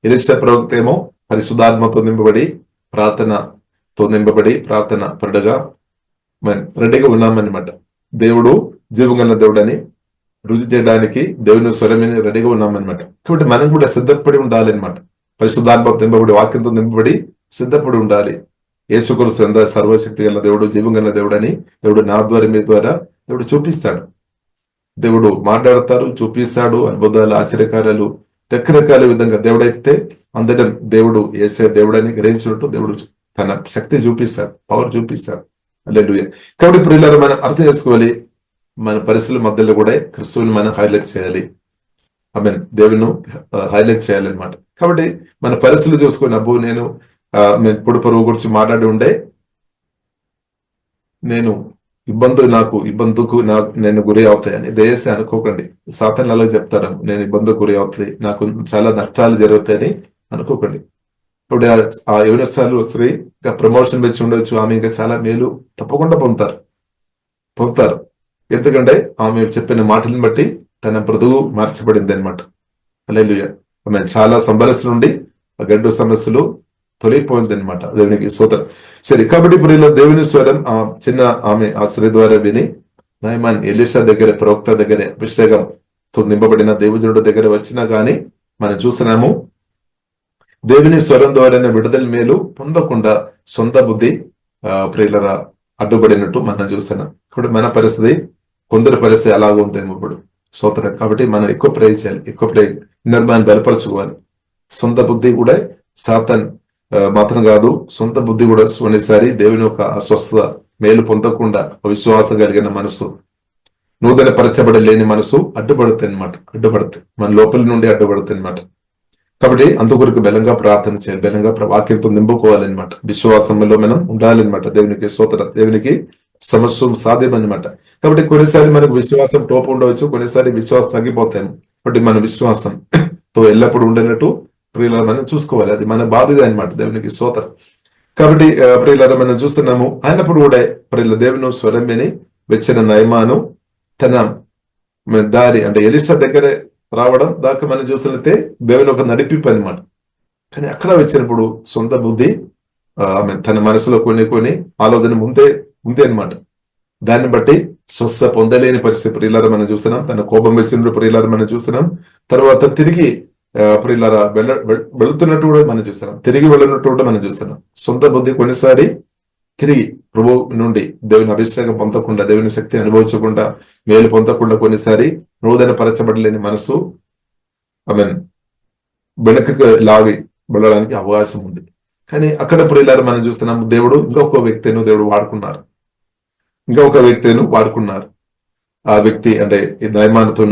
ఎలీషా ప్రవక్త ఏమో పరిశుద్ధాత్మతో నింపబడి ప్రార్థన పరుడుగా రెడీగా ఉన్నామన్నమాట. దేవుడు జీవంగల దేవుడు అని రుజువు చేయడానికి దేవుని స్వరమని రెడీగా ఉన్నామన్నమాట. కాబట్టి మనం కూడా సిద్ధపడి ఉండాలి అనమాట. పరిశుద్ధాత్మతో నింపబడి, వాక్యంతో నింపబడి సిద్ధపడి ఉండాలి. యేసుక్రీస్తు ఎంత సర్వశక్తి గల దేవుడు, జీవం గల దేవుడు అని దేవుడు నా ద్వారా మీ ద్వారా దేవుడు చూపిస్తాడు. దేవుడు మాట్లాడతారు, చూపిస్తాడు. అద్భుతాలు, ఆశ్చర్యకార్యాలు, రకరకాల విధంగా దేవుడైతే అందరం దేవుడు ఏసే దేవుడని గ్రహించినట్టు దేవుడు తన శక్తి చూపిస్తాడు, పవర్ చూపిస్తాడు. హల్లెలూయా. కాబట్టి ప్రియులారా మనం అర్థం చేసుకోవాలి, మన పరిస్థితుల మధ్యలో కూడా క్రిస్తువుని మనం హైలైట్ చేయాలి. దేవుని హైలైట్ చేయాలన్నమాట. కాబట్టి మన పరిస్థితులు చూసుకొని అబ్బో నేను ఇప్పుడు పరువు గురించి మాట్లాడి ఉండే నేను ఇబ్బందుకు నేను గురి అవుతాయని దయచేసి అనుకోకండి. సాతాను అలా చెప్తాడు, నేను ఇబ్బందుకు గురి అవుతుంది, నాకు చాలా నష్టాలు జరుగుతాయని అనుకోకండి. ఇప్పుడు ఆ యవనస్తులు స్త్రీ ఇంకా ప్రమోషన్ పెంచి ఉండొచ్చు, ఆమె ఇంకా చాలా మేలు తప్పకుండా పొందుతారు. ఎందుకంటే ఆమె చెప్పిన మాటలను బట్టి తన బ్రతుకు మార్చబడింది అనమాట. హల్లెలూయా. ఆమె చాలా సమస్యల నుండి ఆ గడ్డు సమస్యలు తొలగిపోయింది అనమాట. దేవునికి స్తోత్రం. సరే, కాబట్టి ఇప్పుడు దేవుని స్వరం ఆ చిన్న ఆమె ఆ స్త్రీ ద్వారా విని నయమాన్ ఎలీషా దగ్గర, ప్రవక్త దగ్గర, అభిషేకంతో నింపబడిన దేవుజనుడు దగ్గర వచ్చినా గాని మనం చూస్తున్నాము దేవుని స్వరం ద్వారా విడుదల మేలు పొందకుండా సొంత బుద్ధి ప్రియులరా అడ్డుపడినట్టు మనం చూస్తున్నాం. ఇప్పుడు మన పరిస్థితి, కొందరి పరిస్థితి అలాగ ఉందేమో ఇప్పుడు. స్తోత్రం. కాబట్టి మనం ఎక్కువ ప్రే చేయాలి, నిర్మాణాన్ని బలపరచుకోవాలి. సొంత బుద్ధి కూడా సాతాన్ మాత్రం కాదు, సొంత బుద్ధి కూడా కొన్నిసారి దేవుని యొక్క అస్వస్థత మేలు పొందకుండా విశ్వాసం కలిగిన మనసు, నూతన పరచబడలేని మనసు అడ్డుపడుతుంది మన లోపలి నుండి అడ్డుపడుతుంది అనమాట. కాబట్టి అందుకొరకు బలంగా ప్రార్థన చేయాలి, బలంగా వాక్యంతో నింపుకోవాలన్నమాట. విశ్వాసంలో మనం ఉండాలన్నమాట. దేవునికి స్తోత్రం. దేవునికి సమస్య సాధ్యం అనమాట. కాబట్టి కొన్నిసారి మనకు విశ్వాసం టోపు ఉండవచ్చు, కొన్నిసారి విశ్వాసం తగ్గిపోతాయి. కాబట్టి మన విశ్వాసంతో ఎల్లప్పుడూ ఉండేటట్టు ప్రియులారా మనం చూసుకోవాలి. అది మన బాధ్యత అనమాట. దేవునికి స్తోత్రం. కాబట్టి ప్రియులారా మనం చూస్తున్నాము, అయినప్పుడు కూడా ప్రియుల దేవుని స్వరం విని వచ్చిన నయమాను తన దారి అంటే ఎలీషా దగ్గర రావడం దాకా మనం చూస్తున్నట్టే దేవుని ఒక నడిపింపు అనమాట. కానీ అక్కడ వచ్చినప్పుడు సొంత బుద్ధి ఆమె తన మనసులో కొన్ని ఆలోచన ముందే అనమాట. దాన్ని బట్టి స్వస్థ పొందలేని పరిస్థితి ప్రియులారా మనం చూస్తున్నాం. తన కోపం వచ్చినప్పుడు ప్రియులారా మనం చూస్తున్నాం. తర్వాత తిరిగి ప్రియులారా వెళుతున్నట్టు కూడా మనం చూస్తున్నాం, తిరిగి వెళ్ళినట్టు కూడా మనం చూస్తున్నాం. సొంత బుద్ధి కొన్నిసారి తిరిగి ప్రభు నుండి దేవుని అభిషేకం పొందకుండా, దేవుని శక్తి అనుభవించకుండా, మేలు పొందకుండా కొన్నిసారి నూతన పరచబడలేని మనసు వెనకకు లాగి వెళ్ళడానికి అవకాశం ఉంది. కానీ అక్కడ ప్రియులారా మనం చూస్తున్నాం, దేవుడు ఇంకొక వ్యక్తిని వాడుకున్నారు. ఆ వ్యక్తి అంటే ఈ నయమానుతో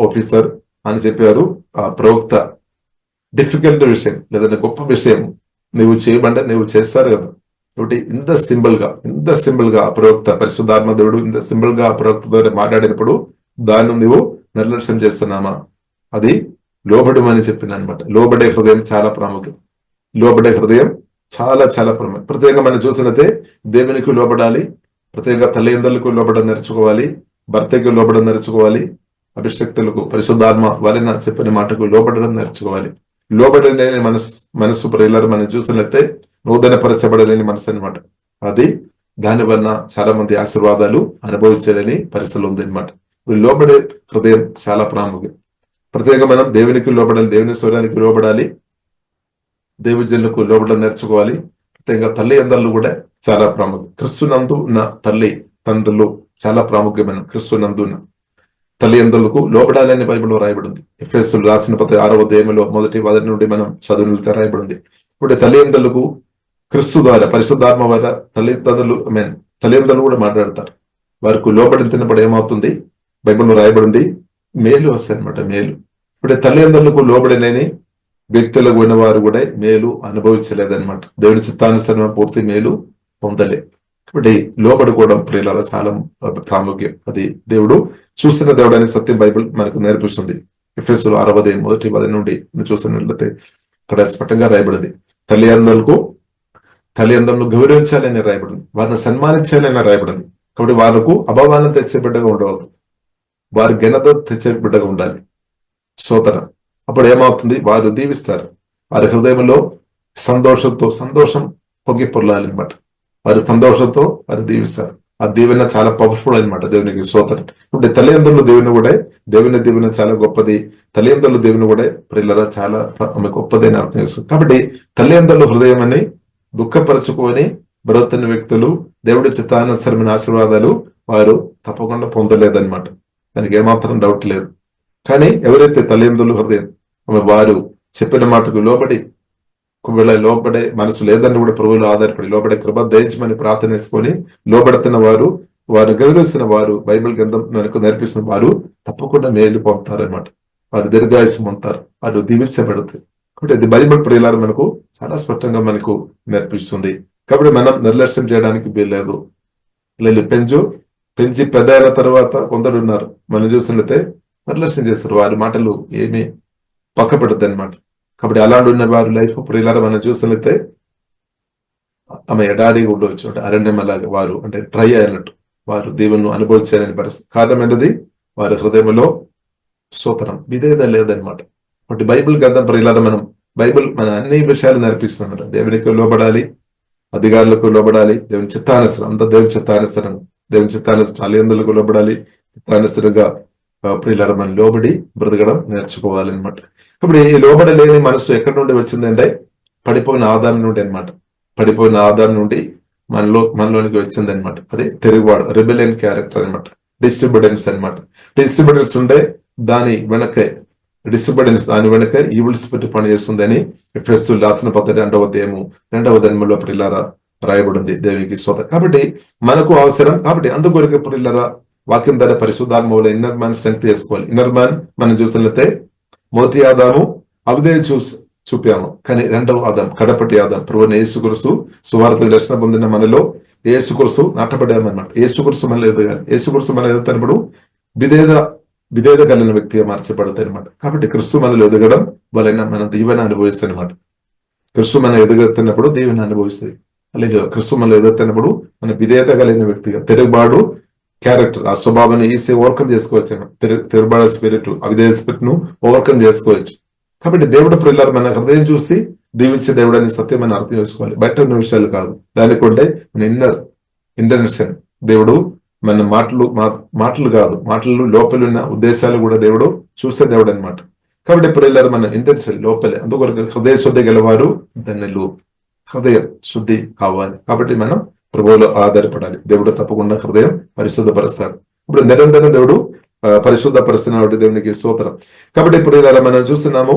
ఆఫీసర్ అని చెప్పారు. ఆ ప్రవక్త డిఫికల్ట్ విషయం లేదంటే గొప్ప విషయం నువ్వు చేయమంటే నువ్వు చేస్తారు కదా. కాబట్టి ఇంత సింపుల్ గా ఆ ప్రవక్త పరిశుద్ధాత్మ దేవుడు ఇంత సింపుల్ గా ఆ ప్రవక్త ద్వారా మాట్లాడినప్పుడు దాన్ని నువ్వు నిర్లక్ష్యం చేస్తున్నామా? అది లోబడమని చెప్పిన అనమాట. లోబడే హృదయం చాలా ప్రాముఖ్యం. చాలా ప్రాముఖ్యం. ప్రత్యేకంగా మనం చూసినట్టే దేవునికి లోబడాలి, ప్రత్యేకంగా తల్లిదండ్రులకు లోబడ నేర్చుకోవాలి, భర్తకి లోబడ నేర్చుకోవాలి, అభిషక్తులకు పరిశుద్ధాత్మ వలన చెప్పిన మాటకు లోబడడం నేర్చుకోవాలి. లోబడలేని మనసు ప్రియులారా మనం చూసినట్లయితే నూతన పరచబడలేని మనసు అనమాట. అది దాని వలన చాలా మంది ఆశీర్వాదాలు అనుభవించాలని పరిస్థితులు ఉంది అనమాట. లోబడే హృదయం చాలా ప్రాముఖ్యం. ప్రత్యేకంగా మనం దేవునికి లోబడాలి, దేవుని స్వరానికి లోబడాలి, దేవుజనులకు లోబడడం నేర్చుకోవాలి. ప్రత్యేకంగా తల్లి అందరూ కూడా చాలా ప్రాముఖ్యం. క్రిస్తునందు ఉన్న తల్లి తండ్రులు చాలా ప్రాముఖ్యమైన క్రిస్తునందు ఉన్న తల్లి అందరులకు లోబడాలని బైబిల్లో రాయబడింది. ఎఫెసీయులకు రాసిన పత్రిక 6వ అధ్యాయంలో 1 నుండి మనం చదువులతో రాయబడింది. ఇప్పుడు తల్లి అందరులకు క్రిస్తు ద్వారా పరిశుద్ధాత్మ ద్వారా తల్లిదండ్రులు కూడా మాట్లాడతారు. వారికి లోబడినప్పుడు ఏమవుతుంది? బైబిల్లో రాయబడింది మేలు వస్తాయి అనమాట. మేలు ఇప్పుడు తల్లిదండ్రులకు లోబడలేని వ్యక్తులకు ఉన్న వారు కూడా మేలు అనుభవించలేదన్నమాట. దేవుని చిత్తానుసరణ పూర్తి మేలు పొందలే. కాబట్టి లోబడుకోవడం ప్రియులారా చాలా ప్రాముఖ్యం. అది దేవుడు చూసిన దేవుడు అనే సత్యం బైబిల్ మనకు నేర్పిస్తుంది. ఎఫెసీయులకు 6వ అధ్యాయం 1 నుండి చూసినట్లయితే ఇక్కడ స్పష్టంగా రాయబడింది తల్లిదండ్రులను గౌరవించాలని రాయబడింది, వారిని సన్మానించాలని రాయబడింది. కాబట్టి వారికి అభావాన్ని తెచ్చే బిడ్డగా ఉండవద్దు, వారి ఘనత తెచ్చే బిడ్డగా ఉండాలి. స్తోత్రం. అప్పుడు ఏమవుతుంది? వారు దీవిస్తారు. వారి హృదయంలో సంతోషం పొంగి పొర్లాలి అనమాట. వారి సంతోషంతో వారు దీవిస్తారు. ఆ దీవెన చాలా పవర్ఫుల్ అనమాట. దేవునికి స్తోత్రం. ఇప్పుడు తల్లిదండ్రులు దేవుని దీవెన చాలా గొప్పది. తల్లిదండ్రులు దేవుని కూడా ప్రియులారా చాలా గొప్పది అని అర్థం చేస్తుంది. కాబట్టి తల్లిదండ్రుల హృదయం అని దుఃఖపరచుకొని బ్రతున్న వ్యక్తులు దేవుడి చిత్తానుసరమైన ఆశీర్వాదాలు వారు తప్పకుండా పొందలేదన్నమాట. దానికి ఏమాత్రం డౌట్ లేదు. కానీ ఎవరైతే తల్లిదండ్రుల హృదయం వారు చెప్పిన మాటకు లోబడే మనసు లేదని కూడా ప్రభువులు ఆధారపడి లోబడే కృప దయించమని ప్రార్థన చేసుకొని లోబడుతున్న వారు గౌరవిస్తున్న వారు బైబిల్ గ్రంథం మనకు నేర్పిస్తున్న వారు తప్పకుండా మేలు పొందుతారు అనమాట. వారు దీర్ఘాయుసం పొందుతారు, వారు దీవించబడతారు. కాబట్టి అది బైబిల్ ప్రియులారా మనకు చాలా స్పష్టంగా మనకు నేర్పిస్తుంది. కాబట్టి మనం నిర్లక్ష్యం చేయడానికి వీల్లేదు. పెంచి పెద్ద అయిన తర్వాత కొందరు ఉన్నారు, మనం చూసినట్లయితే నిర్లక్ష్యం చేస్తారు. వారి మాటలు ఏమీ పక్క పెడతాయి అనమాట. కాబట్టి అలాంటి ఉన్న వారి లైఫ్ ప్రియులారా మనం చూసినట్లయితే ఆమె ఎడారిగా ఉండవచ్చు, అంటే అరణ్యం అలాగే వారు అంటే ట్రై అయినట్టు వారు దేవుని అనుభవించాలని పరిస్థితి. కారణం ఏంటది? వారి హృదయంలో స్తోత్రం విధేయత లేదనమాట. కాబట్టి బైబిల్ గ్రంథం ప్రియులారా బైబిల్ మన అన్ని విషయాలు నేర్పిస్తున్నారు. దేవునికి లోబడాలి, అధికారులకు లోబడాలి, దేవుని చిత్తానుసరం అంతా దేవుని చిత్తానుసరం తల్లిదండ్రులకు లోబడాలి, చిత్తానుసరంగా ప్రియులారా మనం లోబడి బ్రతకడం నేర్చుకోవాలన్నమాట. కాబట్టి ఈ లోబడలేని మనసు ఎక్కడి నుండి వచ్చిందంటే పడిపోయిన ఆదాం నుండి అనమాట. పడిపోయిన ఆదాం నుండి మనలోనికి వచ్చింది అనమాట. అదే తిరుగుబాటు, రెబెలియన్ క్యారెక్టర్ అనమాట, డిస్ట్రిబ్యూటెన్స్ అనమాట. డిస్ట్రిబ్యూటెన్స్ ఉంటే దాని వెనకే ఈవిల్ స్పిరిట్ పని చేస్తుందని ఎఫెసీయులకు రాసిన పత్రిక 2వ అధ్యాయంలో ప్రియులారా రాయబడింది. దేవునికి స్తోత్రం. కాబట్టి మనకు అవసరం. కాబట్టి అందుకొరకు ప్రియులారా వాక్యం ద్వారా పరిశుద్ధాత్మ వల్ల ఇన్నర్ మ్యాన్ స్ట్రెంగ్త్ చేసుకోవాలి. ఇన్నర్ మ్యాన్ మనం చూసినట్లయితే మొదటి ఆదాము అవిధేయ చూపాము, కానీ రెండవ ఆదాం కడపటి ఆదాం ప్రభువైన యేసుక్రీస్తు సువార్త దర్శనం పొందిన మనలో యేసుక్రీస్తు నాటబడామన్నమాట. యేసుక్రీస్తు మనలో ఎదగాలి. యేసుక్రీస్తు మనలో ఎదుగుతున్నప్పుడు విధేయత కలిగిన వ్యక్తిగా మార్చబడతాయి అనమాట. కాబట్టి క్రీస్తు మనలో ఎదగడం వలన మనం దీవెన అనుభవిస్తాయి అనమాట. క్రీస్తు మనం ఎదుగుతున్నప్పుడు దీవెన అనుభవిస్తుంది. అలాగే క్రీస్తు మనలో ఎదుగుతున్నప్పుడు మన విధేయత కలిగిన వ్యక్తిగా తిరుగుబాటు క్యారెక్టర్ ఆ స్వభావాన్ని ఈసీ ఓవర్కమ్ చేసుకోవచ్చు. తిరుగుబాటు స్పిరిట్ అవిధేయ స్పిరిట్ ను ఓవర్కమ్ చేసుకోవచ్చు. కాబట్టి దేవుడు ప్రియులారా మన హృదయం చూసి దీవించే దేవుడు అని సత్యం అని అర్థం చేసుకోవాలి. బయట ఉన్న విషయాలు కాదు. దానికి ఉంటే మన ఇంటెన్షన్ దేవుడు మన మాటలు కాదు, మాటలు లోపల ఉన్న ఉద్దేశాలు కూడా దేవుడు చూసే దేవుడు అనమాట. కాబట్టి ప్రియులారా మన ఇంటెన్షన్ లోపలే. అందుకొరకు హృదయ శుద్ధి గలవారు ధన్యులు. హృదయం శుద్ధి కావాలి. కాబట్టి మనం ప్రభువులో ఆధారపడాలి. దేవుడు తప్పకుండా హృదయం పరిశుద్ధపరుస్తాడు. ఇప్పుడు నిరంతరం దేవుడు పరిశుద్ధపరుస్తున్నాడు. దేవునికి స్తోత్రం. కాబట్టి ప్రియులారా మనం చూస్తున్నాము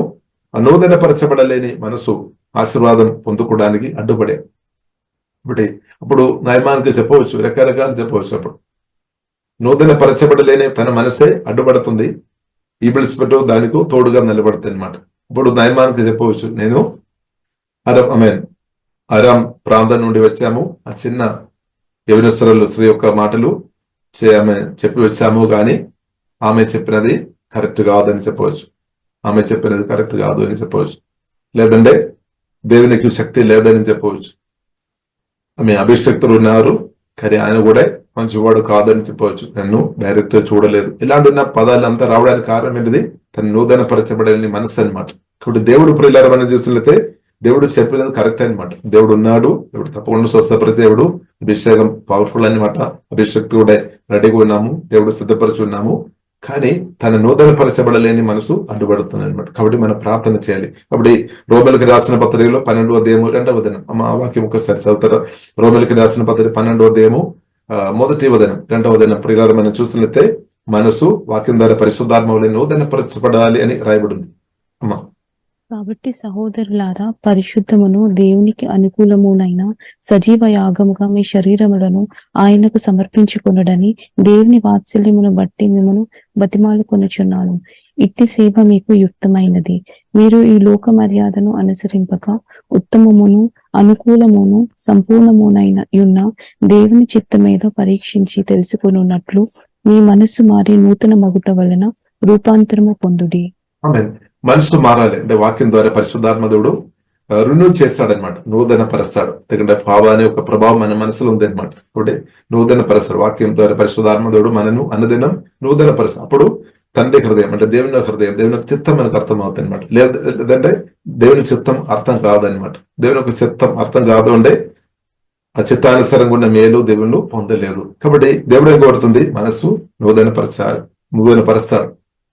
నూతన పరచబడలేని మనసు ఆశీర్వాదం పొందుకోవడానికి అడ్డుపడే. అప్పుడు నయమానికి చెప్పవచ్చు, రకరకాలు చెప్పవచ్చు. అప్పుడు నూతన పరచబడలేని తన మనసే అడ్డుపడుతుంది, ఈబిల్ స్పిరిట్ దానికి తోడుగా నిలబడుతుంది అనమాట. ఇప్పుడు నయమానికి చెప్పవచ్చు, నేను అరాం ప్రాంతం నుండి వచ్చాము, ఆ చిన్న యవనస్తురాలు స్త్రీ యొక్క మాటలు ఆమె చెప్పి వచ్చాము, కానీ ఆమె చెప్పినది కరెక్ట్ కాదని చెప్పవచ్చు. ఆమె చెప్పినది కరెక్ట్ కాదు అని చెప్పవచ్చు. లేదంటే దేవునికి శక్తి లేదని చెప్పవచ్చు. ఆమె అభిషక్తులు ఉన్నారు, కానీ ఆయన కూడా మంచివాడు కాదని చెప్పవచ్చు, నన్ను డైరెక్ట్ గా చూడలేదు, ఇలాంటి ఉన్న పదాలు అంతా రావడానికి కారణం ఏంటిది? తన నూతన పరచబడని మనసు అనమాట. కాబట్టి దేవుడు ప్రియులారా మనం చూసినట్లయితే దేవుడు చెప్పినది కరెక్ట్ అనమాట. దేవుడు ఉన్నాడు, దేవుడు తప్పకుండా స్వస్థపరిచే దేవుడు, అభిషేకం పవర్ఫుల్ అనమాట, అభిషక్తుడే రెడీగా ఉన్నాము, దేవుడు సిద్ధపరిచి ఉన్నాము. కానీ తన నూతన పరచబడలేని మనసు అడ్డుపడుతుంది అనమాట. కాబట్టి మనం ప్రార్థన చేయాలి. కాబట్టి రోమిలికి రాసిన పత్రికలో 12వ అధ్యాయము 2వ వచనం, ఆ వాక్యం ఒకసారి చదువుతారా? రోమిలికి రాసిన పత్రిక 12వ అధ్యాయము 1వ వచనం 2వ వచనం ప్రియులారా మనం చూసినట్లయితే మనసు వాక్యం ద్వారా పరిశుద్ధాత్మలో నూతన పరచబడాలి అని రాయబడింది. అమ్మా, కాబట్టి సహోదరులారా, పరిశుద్ధమును దేవునికి అనుకూలమునైన సజీవ యాగముగా మీ శరీరములను ఆయనకు సమర్పించుకొనుడని దేవుని వాత్సల్యమును బట్టి మిమ్మను బతిమాలుకొనుచున్నాను. ఇట్టి సేవ మీకు యుక్తమైనది. మీరు ఈ లోక మర్యాదను అనుసరింపక ఉత్తమమును అనుకూలమును సంపూర్ణమునైన యున్న దేవుని చిత్తమేద పరీక్షించి తెలుసుకొనున్నట్లు మీ మనస్సు మారి నూతన మగుట వలన రూపాంతరము పొందుడి. ఆమేన్. మనసు మారాలి అంటే వాక్యం ద్వారా పరిశుద్ధాత్మ దేవుడు రిన్యూ చేస్తాడనమాట, నూతన పరుస్తాడు. ఎందుకంటే పాప అనే ఒక ప్రభావం మన మనసులో ఉంది అనమాట. కాబట్టి నూతన పరుస్తాడు వాక్యం ద్వారా పరిశుద్ధాత్మ దేవుడు మనను అనుదినం నూతన పరుస్తాడు. అప్పుడు తండ్రి హృదయం అంటే దేవుని హృదయం, దేవుని యొక్క చిత్తం మనకు అర్థం అవుతుంది అనమాట. లేదంటే దేవుని చిత్తం అర్థం కాదనమాట. దేవుని యొక్క చిత్తం అర్థం కాదు అంటే ఆ చిత్తానుసారంగా ఉన్న మేలు దేవుళ్ళు పొందలేదు. కాబట్టి దేవుడు ఏం కోరుతుంది? మనసు నూతన పరుస్తాడు.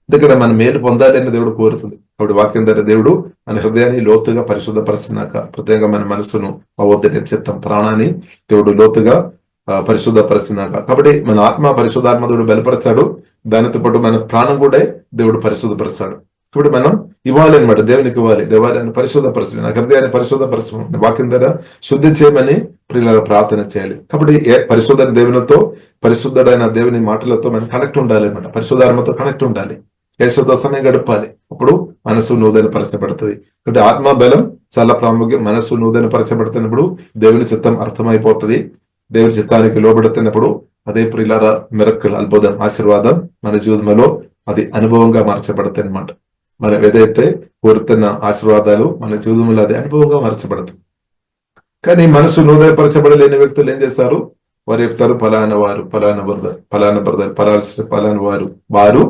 ఎందుకంటే మన మేలు పొందాలి అని దేవుడు కోరుతుంది. కాబట్టి వాక్యం ద్వారా దేవుడు మన హృదయాన్ని లోతుగా పరిశుద్ధపరిచినాక, ప్రత్యేకంగా మన మనసును అవద్దనే చిత్తం ప్రాణాన్ని దేవుడు లోతుగా పరిశుద్ధపరిచినాక, కాబట్టి మన ఆత్మ పరిశుద్ధాత్మ దేవుడు బలపరుస్తాడు. దానితో పాటు మన ప్రాణం కూడా దేవుడు పరిశుద్ధపరుస్తాడు. కాబట్టి మనం ఇవ్వాలి అనమాట, దేవునికి ఇవ్వాలి. దేవాలయాన్ని పరిశుద్ధపరచండి, నా హృదయాన్ని పరిశుద్ధపరచండి, వాక్యం ద్వారా శుద్ధి చేయమని ప్రియులారా ప్రార్థన చేయాలి. కాబట్టి పరిశుద్ధ దేవునితో, పరిశుద్ధుడైన దేవుని మాటలతో మనం కనెక్ట్ ఉండాలి అనమాట. పరిశుద్ధాత్మతో కనెక్ట్ ఉండాలి, యేసుతో సమయం గడపాలి. అప్పుడు మనసు నూతన పరచబడుతుంది. కాబట్టి ఆత్మ బలం చాలా ప్రాముఖ్యం. మనసు నూతన పరచబడుతున్నప్పుడు దేవుని చిత్తం అర్థమైపోతుంది. దేవుని చిత్తానికి లోబడుతున్నప్పుడు అదే ప్రియులారా మిరక్కల్, అద్భుతం, ఆశీర్వాదం మన జీవితంలో అది అనుభవంగా మార్చబడుతుంది అనమాట. మనం ఏదైతే కోరుతున్న ఆశీర్వాదాలు మన జీవితంలో అది అనుభవంగా మార్చబడుతుంది. కానీ మనసు నూతనపరచబడలేని వ్యక్తులు ఏం చేస్తారు? వారు చెప్తారు, ఫలానా వారు, ఫలానా బ్రదర్, ఫలానా బ్రదర్, ఫలానా వారు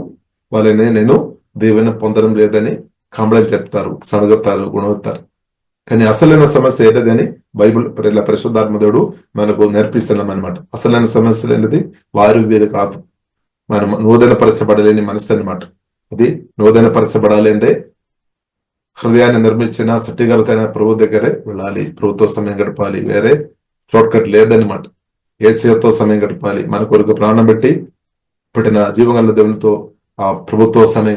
వాళ్ళని నేను దేవుని పొందడం లేదని కంప్లైంట్ చెప్తారు, సణగతారు, గుణవుతారు. కానీ అసలైన సమస్య ఏంటని బైబుల్ పరిశుద్ధాత్మ దేవుడు మనకు నేర్పిస్తున్నాం అనమాట. అసలైన సమస్యలు అనేది వారు వీరు కాదు, మనం నూతన పరచబడలేని మనసు అనమాట. అది నూతన పరచబడాలి అంటే హృదయాన్ని నిర్మించిన సృష్టికర్తైన ప్రభు దగ్గరే వెళ్ళాలి, ప్రభుత్వ సమయం గడపాలి, వేరే షార్ట్ కట్ లేదనమాట. యేసుతో సమయం గడపాలి, మన కొరకు ప్రాణం పెట్టి పుట్టిన జీవగల దేవునితో ఆ ప్రభుత్వ సమయం